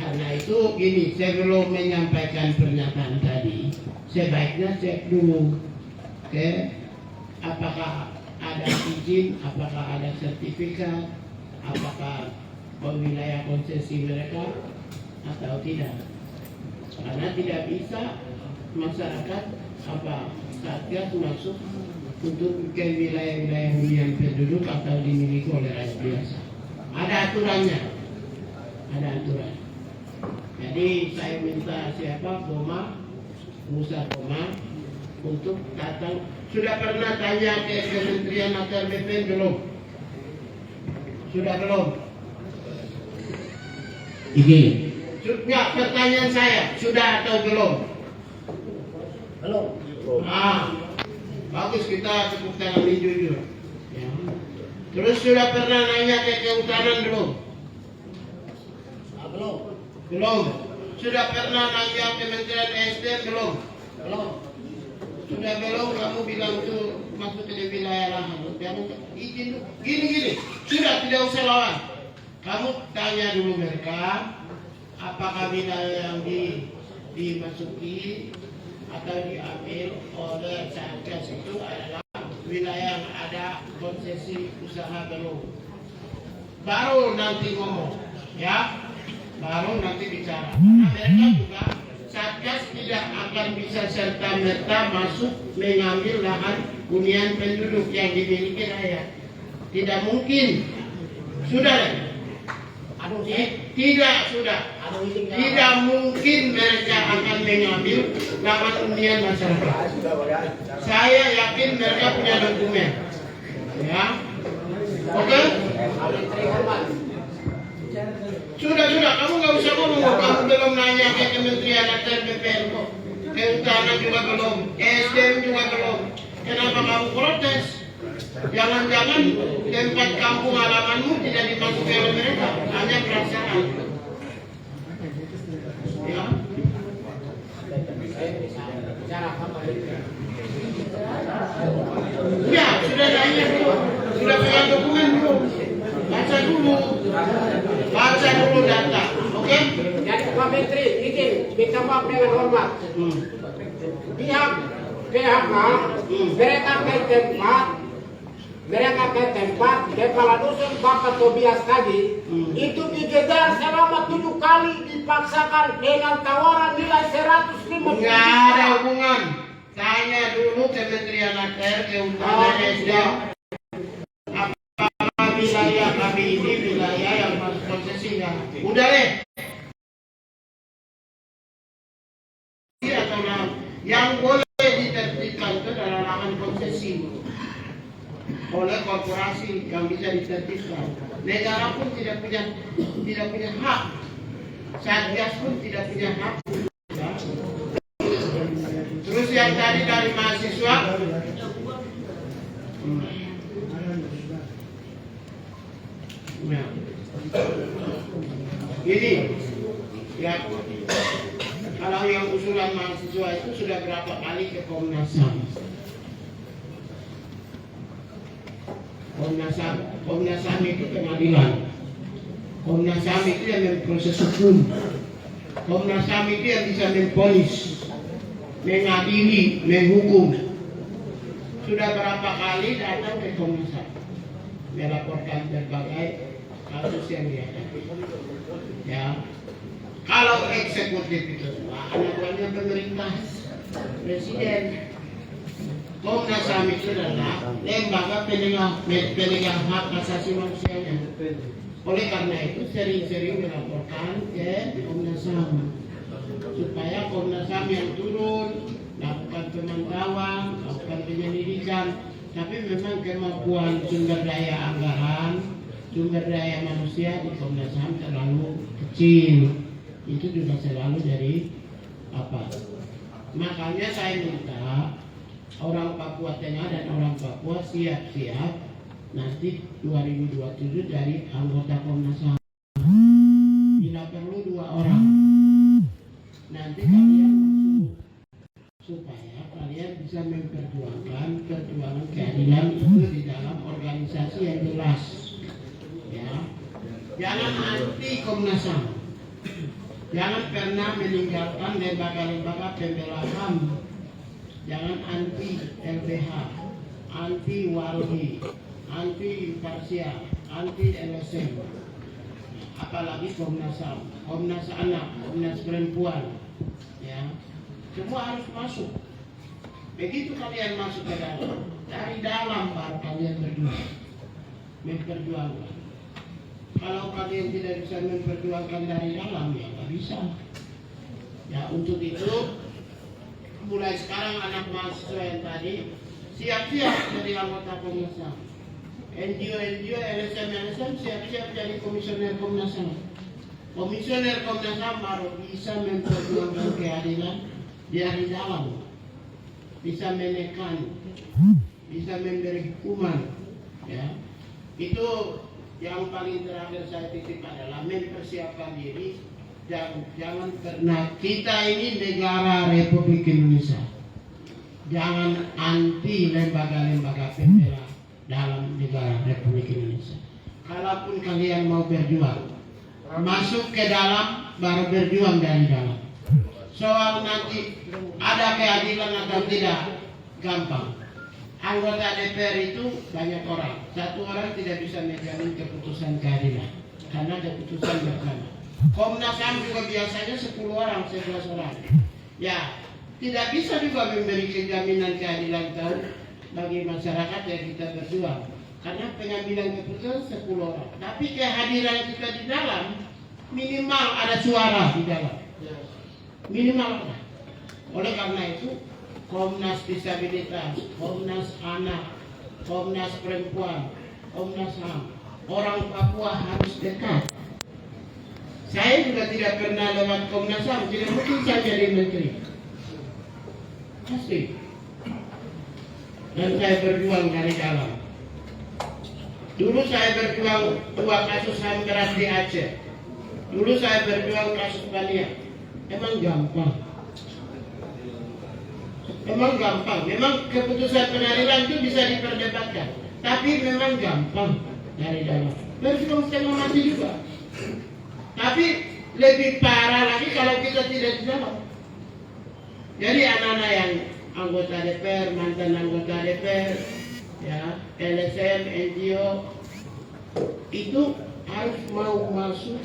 Karena itu gini, sebelum menyampaikan pernyataan tadi, sebaiknya cek dulu apakah ada izin, apakah ada sertifikat, apakah wilayah konsesi mereka atau tidak. Karena tidak bisa masyarakat Satgas masuk untuk ke wilayah-wilayah hunian penduduk atau dimiliki oleh rakyat biasa. Ada aturannya, ada aturan. Jadi saya minta siapa Musa Koma untuk datang. Sudah pernah tanya ke Kementerian Atar BPN belum? Sudah belum? Ini. Nggak, pertanyaan saya, sudah atau belum? Belum. Bagus, kita cukup tanami jujur. Ya. Terus sudah pernah nanya ke kehutanan belum? Belum. Belum. Sudah pernah nanya Kementerian SDM belum? Belum. Sudah belum, kamu bilang itu masuk ke wilayah lahan. Jangan izin. Gini. Sudah, tidak usah lawan. Kamu tanya dulu mereka, apakah wilayah yang dimasuki atau diambil oleh Satgas itu adalah wilayah yang ada konsesi usaha belum. Baru nanti ngomong, ya. Baru nanti bicara. Karena mereka juga Satgas tidak akan bisa serta-merta masuk mengambil lahan hunian penduduk yang dimiliki rakyat. Tidak mungkin. Sudah. Tidak mungkin mereka akan mengambil lahan hunian masyarakat. Saya yakin mereka punya dokumen. Ya. Oke? Sudah, kamu nggak usah ngomong. Kamu belum nanya ke Kementerian Atar BPN kok. Kehutanan juga belum, SDM juga belum. Kenapa kamu protes? Jangan-jangan tempat kampung halamanmu tidak dimasuki oleh mereka, hanya perasaan. Ya. Ya, sudah nanya belum? Sudah pegang dokumen belum? Baca dulu data, oke? Jadi Pak Menteri, izin minta maaf dengan hormat. Pihak mereka ke tempat kepala dusun Bapak Tobias tadi itu dijejar selama 7 kali, dipaksakan dengan tawaran nilai 150 juta. Nggak ada hubungan. Tanya dulu Kementerian Atar, Kehutanan, SDM. Apakah wilayah kami ini wilayah yang masuk konsesinya? Udah deh. Atau yang boleh ditertibkan itu adalah lahan konsesi oleh korporasi yang bisa ditertibkan. Negara pun tidak punya hak. Satgas pun tidak punya hak. Ya. Terus yang tadi dari mahasiswa, nah, ini ya, kalau yang usulan mahasiswa itu sudah berapa kali ke Komnas HAM. Komnas HAM itu pengadilan. Komnas HAM itu yang memproses hukum. Komnas HAM itu yang bisa memponis, mengadili, menghukum. Sudah berapa kali datang ke Komnas HAM melaporkan berbagai kasus yang dihadapi. Ya, kalau eksekutif itu anak buahnya pemerintah, presiden. Komnas HAM itu adalah lembaga penegang hak asasi manusianya. Oleh karena itu sering-sering melaporkan ke Komnas HAM supaya Komnas HAM yang turun lakukan pemantauan, lakukan penyelidikan. Tapi memang kemampuan sumber daya anggaran, sumber daya manusia di Komnas HAM terlalu kecil. Itu juga selalu dari apa? Makanya saya minta orang Papua Tengah dan orang Papua siap-siap nanti 2027 dari anggota Komnas HAM. Bila perlu 2 orang. Nanti kalian masuk supaya kalian bisa memperjuangkan perjuangan keadilan itu di dalam organisasi yang jelas. Ya. Jangan anti Komnas HAM. Jangan pernah meninggalkan lembaga-lembaga pembela HAM. Jangan anti LBH, anti Walhi, anti imparsial, anti LSM. Apalagi Komnas HAM, Komnas Anak, Komnas Perempuan. Ya, semua harus masuk. Begitu kalian masuk ke dalam, dari dalam baru kalian berjuang, memperjuangkan. Kalau kalian tidak bisa memperjuangkan dari dalam, ya nggak bisa. Ya untuk itu, mulai sekarang anak mahasiswa yang tadi siap-siap jadi anggota Komnas HAM. NGO, LSM siap-siap jadi komisioner Komnas HAM. Komisioner Komnas HAM baru bisa memperjuangkan keadilan dari dalam. Bisa menekan, bisa memberi hukuman, ya. Itu yang paling terakhir saya titip adalah mempersiapkan diri. Jangan pernah, kita ini negara Republik Indonesia. Jangan anti lembaga-lembaga pembela dalam negara Republik Indonesia. Kalaupun kalian mau berjuang, masuk ke dalam baru berjuang dari dalam. Soal nanti ada keadilan atau tidak, gampang. Anggota DPR itu banyak orang. Satu orang tidak bisa menjamin keputusan keadilan karena keputusan bersama. Komnas HAM juga biasanya 10 orang, 11 orang. Ya, tidak bisa juga memberi kejaminan keadilan tahu bagi masyarakat yang kita berjuang. Karena pengambilan keputusan 10 orang. Tapi kehadiran kita di dalam minimal ada suara di dalam. Minimal. Oleh karena itu Komnas Disabilitas, Komnas Anak, Komnas Perempuan, Komnas HAM, orang Papua harus dekat. Saya juga tidak pernah lewat Komnas HAM, tidak mungkin saya jadi menteri. Pasti. Dan saya berjuang dari dalam. Dulu saya berjuang 2 kasus HAM berat di Aceh. Dulu saya berjuang kasus Bania. Emang gampang. Memang gampang. Memang keputusan pengadilan itu bisa diperdebatkan. Tapi memang gampang dari dalam. Berjuang setengah mati juga. Tapi lebih parah lagi kalau kita tidak di dalam. Jadi anak-anak yang anggota DPR, mantan anggota DPR, ya, LSM, NGO, itu harus mau masuk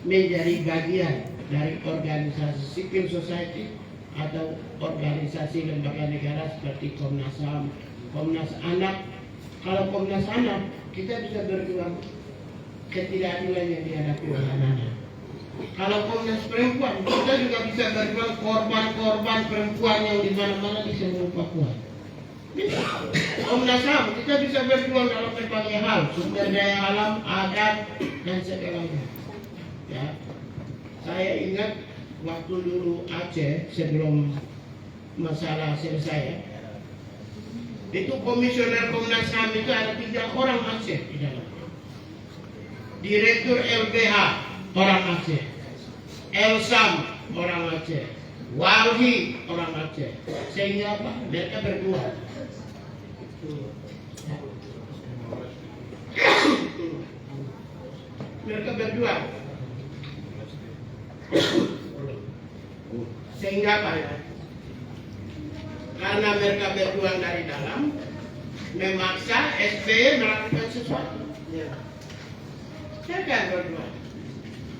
menjadi bagian dari organisasi civil society atau organisasi lembaga negara seperti Komnas HAM, Komnas Anak. Kalau Komnas Anak, kita bisa berjuang ketidakadilan yang dihadapi oleh anak-anak. Kalau Komnas Perempuan, kita juga bisa berjuang korban-korban perempuan yang di mana-mana di seluruh Papua. Komnas HAM, kita bisa berjuang dalam berbagai hal, sumber daya alam, adat, dan segalanya. Ya, saya ingat waktu dulu Aceh sebelum masalah selesai, itu komisioner Komnas HAM itu ada 3 orang Aceh di dalam. Direktur LBH orang Aceh, Elsam orang Aceh, Walhi orang Aceh. Sehingga apa? Mereka berdua. Mereka berdua. Sehingga apa ya? Karena mereka berjuang dari dalam, memaksa SBY melakukan sesuatu. Mereka berjuang.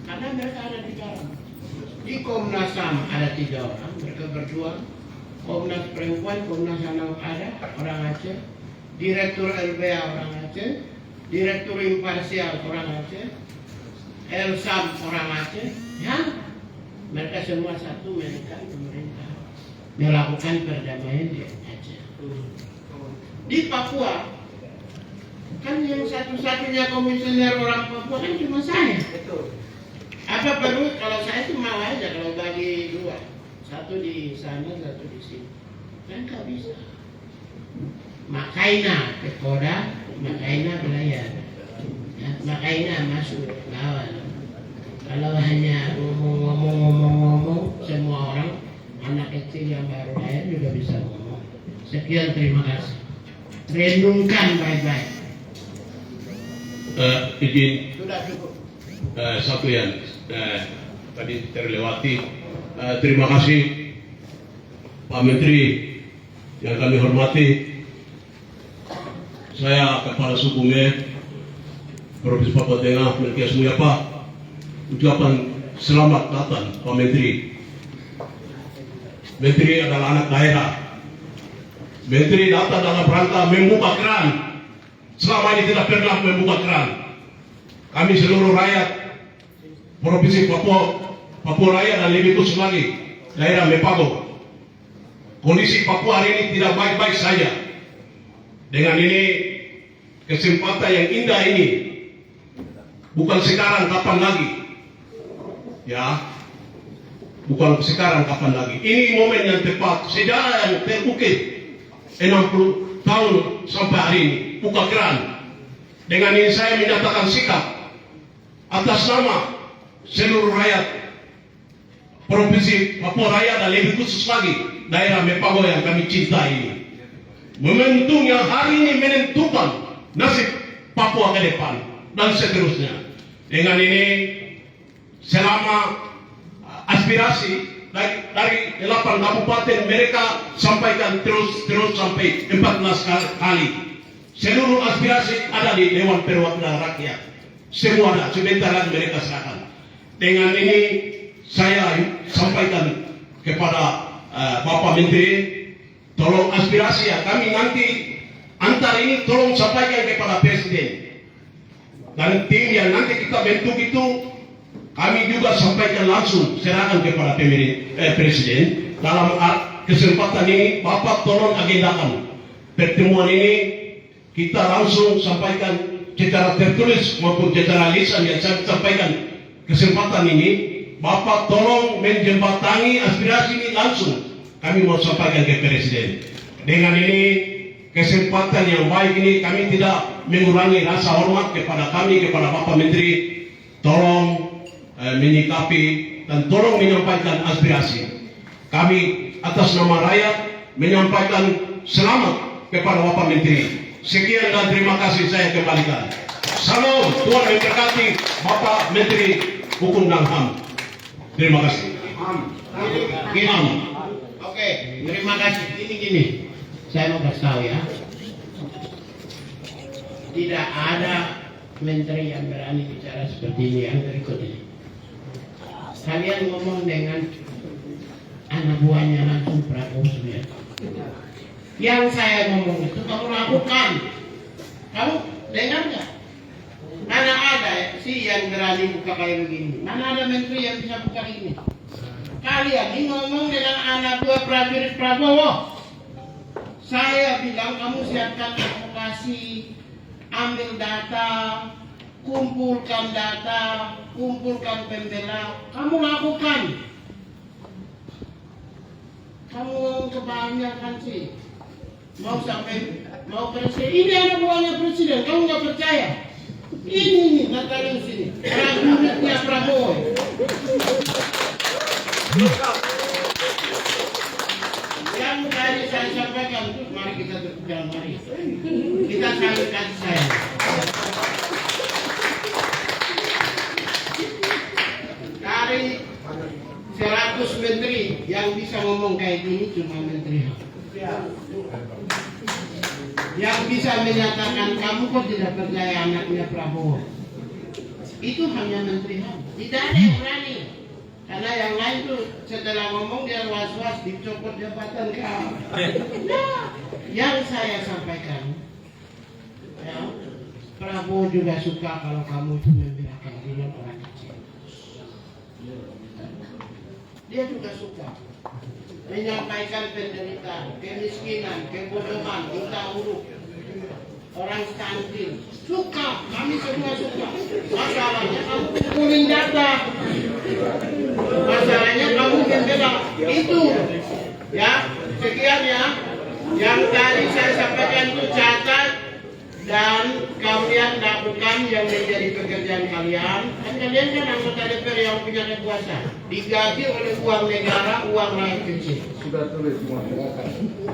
Karena mereka ada di dalam. Di Komnas HAM ada 3 orang, mereka berjuang. Komnas Perempuan, Komnas Anak ada orang Aceh, Direktur LBH orang Aceh, Direktur Imparsial orang Aceh, Elsam orang Aceh. Ya, mereka semua satu menekan pemerintah melakukan perdamaian di Aceh. Di Papua kan yang satu-satunya komisioner orang Papua kan cuma saya. Apa perlu kalau saya itu mau aja kalau bagi 2, satu di sana, satu di sini, kan nggak bisa. Makaina ke Koda, Makaina belajar, ya, Makaina masuk lawan. Kalau hanya ngomong, semua orang anak kecil yang baru lahir juga bisa ngomong. Sekian, terima kasih. Renungkan baik-baik. Izin Sudah cukup. satu yang tadi terlewati. Terima kasih Pak Menteri yang kami hormati. Saya Kepala Suku Nge Provinsi Papua Tengah Melkias Muyapa ucapan selamat datang Pak Menteri. Menteri adalah anak daerah. Menteri datang dalam rangka membuka keran. Selama ini tidak pernah membuka keran. Kami seluruh rakyat Provinsi Papua Raya dan lebih khusus lagi daerah Mepago. Kondisi Papua hari ini tidak baik-baik saja. Dengan ini kesempatan yang indah ini bukan sekarang kapan lagi. Ya, bukan sekarang kapan lagi. Ini momen yang tepat. Sejarah yang terbukit 60 tahun sampai hari ini buka keran. Dengan ini saya menyatakan sikap atas nama seluruh rakyat Provinsi Papua Raya dan lebih khusus lagi daerah Mepago yang kami cintai ini. Momentum yang hari ini menentukan nasib Papua ke depan dan seterusnya. Dengan ini selama aspirasi dari 8 kabupaten mereka sampaikan terus sampai 14 kali. Seluruh aspirasi ada di Dewan Perwakilan Rakyat. Semua ada, sebentar lagi mereka serahkan. Dengan ini saya sampaikan kepada Bapak Menteri, tolong aspirasi ya kami nanti antar ini tolong sampaikan kepada Presiden. Dan tim yang nanti kita bentuk itu kami juga sampaikan langsung serahkan kepada Presiden. Dalam kesempatan ini Bapak tolong agendakan pertemuan ini, kita langsung sampaikan secara tertulis maupun secara lisan yang saya sampaikan kesempatan ini. Bapak tolong menjembatani aspirasi ini langsung kami mau sampaikan ke Presiden. Dengan ini kesempatan yang baik ini kami tidak mengurangi rasa hormat kepada kami, kepada Bapak Menteri. Tolong menyikapi dan tolong menyampaikan aspirasi. Kami atas nama rakyat menyampaikan selamat kepada Bapak Menteri. Sekian dan terima kasih, saya kembalikan. Salam, Tuhan memberkati Bapak Menteri Hukum dan HAM. Terima kasih. Gini. Oke, terima kasih. Gini. Saya mau kasih tahu ya. Tidak ada menteri yang berani bicara seperti ini yang berikut ini. Kalian ngomong dengan anak buahnya langsung Prabowo Subianto. Yang saya ngomong itu kamu lakukan. Kamu dengar nggak? Mana ada sih yang berani buka kayak begini? Mana ada menteri yang bisa buka ini? Kalian ini ngomong dengan anak buah prajurit Prabowo. Saya bilang kamu siapkan advokasi, ambil data, kumpulkan pembela, kamu lakukan. Kamu kebanyakan sih. Mau presiden, ini anak buahnya presiden, kamu nggak percaya? Ini Natalius ini, prajuritnya Prabowo. Yang tadi saya sampaikan, mari kita berjalan, mari kita saling kasih sayang. Dari 100 menteri yang bisa ngomong kayak gini cuma Menteri HAM. Yang bisa menyatakan kamu kok tidak percaya anaknya Prabowo, itu hanya Menteri HAM. Tidak ada yang berani. Karena yang lain tuh setelah ngomong dia was-was dicopot jabatan kau. Nah, yang saya sampaikan, ya, Prabowo juga suka kalau kamu itu membela keadilan orang kecil. Dia juga suka menyampaikan penderitaan, kemiskinan, kebodohan, hutang huruf, orang stunting. Suka, kami semua suka. Masalahnya kamu kumpulin data. Masalahnya kamu membela itu. Ya, sekian ya. Yang tadi saya sampaikan itu catat dan kalian lakukan yang menjadi pekerjaan kalian. Dan kalian kan anggota DPR yang punya kekuasaan, digaji oleh uang negara, uang rakyat kecil. Sudah tulis semua.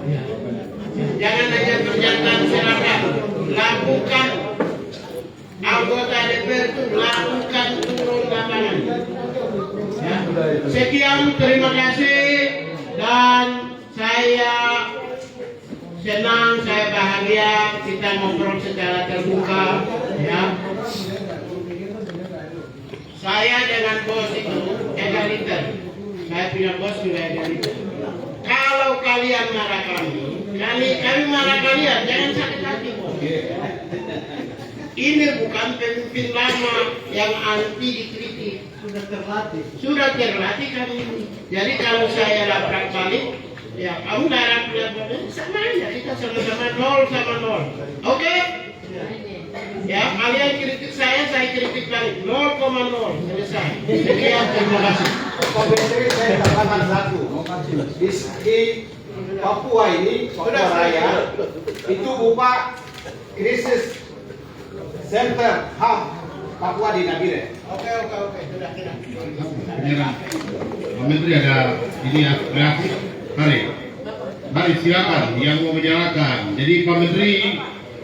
Ya. Jangan hanya pernyataan serahkan, lakukan. Anggota DPR itu lakukan lapangan. Ya. Sekian, terima kasih, dan saya senang, saya bahagia kita ngobrol secara terbuka. Ya. Saya dengan bos itu egaliter. Saya punya bos juga egaliter. Kalau kalian marah kami marah kalian, jangan sakit hati. Ini bukan pemimpin lama yang anti dikritik. Sudah terlatih kami ini. Jadi kalau saya labrak balik, ya kamu larang balik, sama aja, kita sama-sama 0-0. Oke? Ya, kalian kritik saya kritik balik 0,0. Selesai. Sekian, terima kasih. Pak Menteri, saya tambahkan satu. Di Papua ini, Papua Raya, itu berupa krisis center HAM Papua di Nabire. Oke, sudah. Pak Menteri ada ini ya, reaksi. Mari silakan yang mau menyalakan. Jadi Pak Menteri,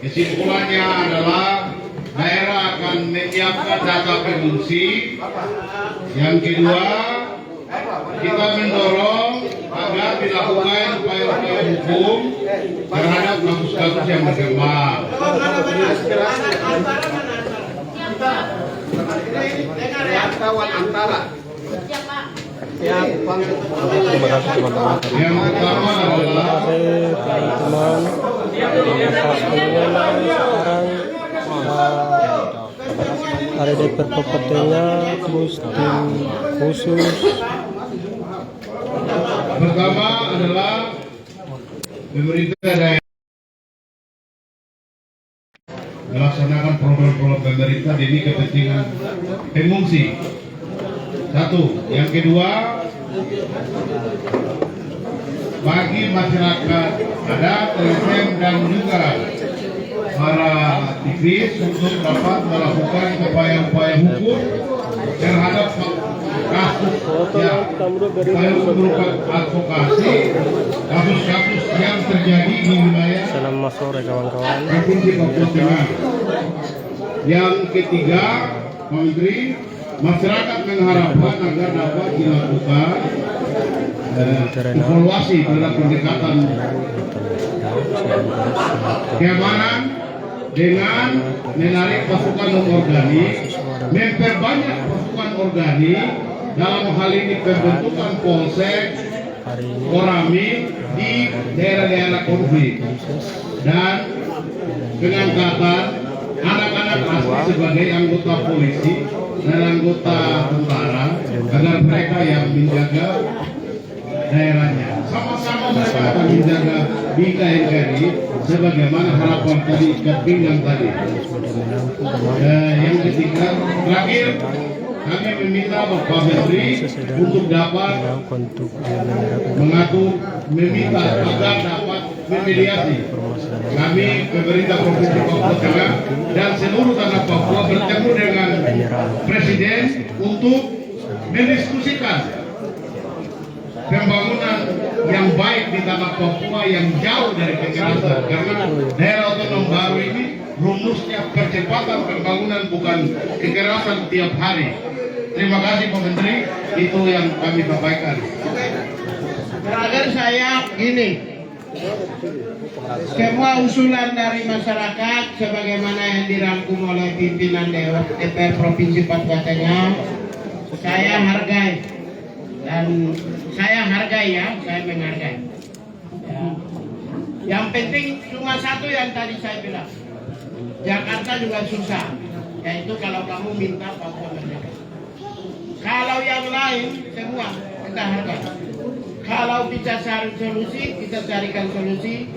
kesimpulannya adalah daerah akan menyiapkan data pengungsi. Yang kedua, kita mendorong agar dilakukan upaya-upaya hukum terhadap kasus-kasus yang berkembang. Antara. Yang pertama adalah ada DPR Papua terus tim khusus. Pertama adalah pemerintah daerah melaksanakan program-program pemerintah demi kepentingan pengungsi. Satu, yang kedua, bagi masyarakat adat, LSM dan juga para aktivis untuk dapat melakukan upaya-upaya hukum terhadap kasus yang berupa advokasi kasus-kasus yang terjadi di wilayah Selamat sore kawan-kawan. Provinsi Papua Tengah. Yang ketiga, Pak Menteri, masyarakat mengharapkan agar dapat dilakukan evaluasi terhadap pendekatan keamanan dengan menarik pasukan non-organik, memperbanyak pasukan organik, dalam hal ini pembentukan polsek, koramil di daerah-daerah konflik, dan pengangkatan anak-anak asli sebagai anggota polisi dan anggota tentara agar mereka yang menjaga daerahnya. Sama-sama mereka akan menjaga Bika NKRI sebagaimana harapan tadi ikat pinggang tadi. Yang ketiga, terakhir kami meminta Bapak Menteri untuk dapat mengatur, meminta agar dapat memediasi. Kami pemerintah Provinsi Papua Tengah dan seluruh tanah Papua bertemu dengan Presiden untuk mendiskusikan pembangunan yang baik di tanah Papua yang jauh dari kekerasan, karena daerah otonom baru ini rumusnya percepatan pembangunan bukan kekerasan tiap hari. Terima kasih Pak Menteri, itu yang kami sampaikan. Terakhir saya gini, semua usulan dari masyarakat sebagaimana yang dirangkum oleh pimpinan DPR Provinsi Papua Tengah, saya hargai. Dan saya hargai ya, saya menghargai. Ya. Yang penting cuma satu yang tadi saya bilang, Jakarta juga susah, yaitu kalau kamu minta Papua merdeka. Kalau yang lain semua kita hargai. Kalau bisa cari solusi, kita carikan solusi.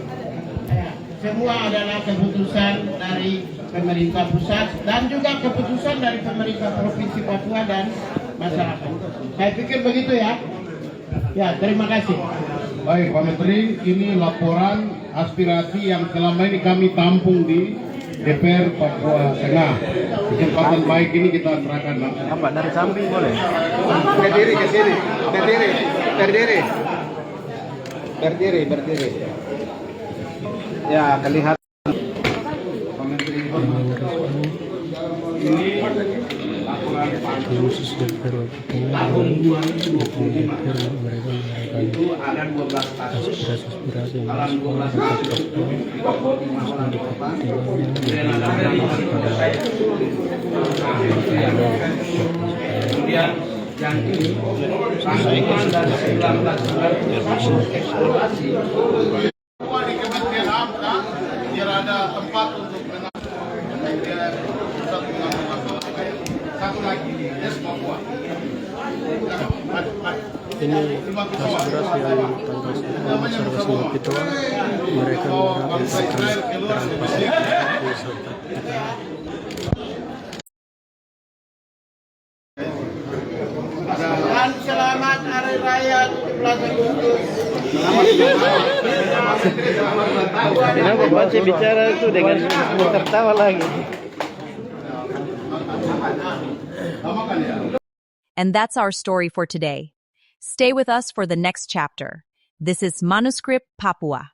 Ya. Semua adalah keputusan dari pemerintah pusat dan juga keputusan dari pemerintah Provinsi Papua dan masyarakat. Saya pikir begitu ya. Ya, terima kasih. Baik Pak Menteri, ini laporan aspirasi yang selama ini kami tampung di DPR Papua Tengah. Kesempatan baik ini kita serahkan langsung. Apa dari samping boleh? Berdiri ke sini. Berdiri. Ya, kelihatan. Pak Menteri, ini laporan tim khusus DPR Papua DPR mereka mengharapkan aspirasi yang masuk rakyat Papua terus mendekati Di Kementerian HAM kan, biar ada tempat untuk satu lagi, Yes Papua. ini aspirasi yang tanggal observasi Pitoa mereka Dan selamat Hari Raya 17 Agustus. Kenapa Bace bicara itu dengan tertawa lagi? And that's our story for today. Stay with us for the next chapter. This is Manuscript Papua.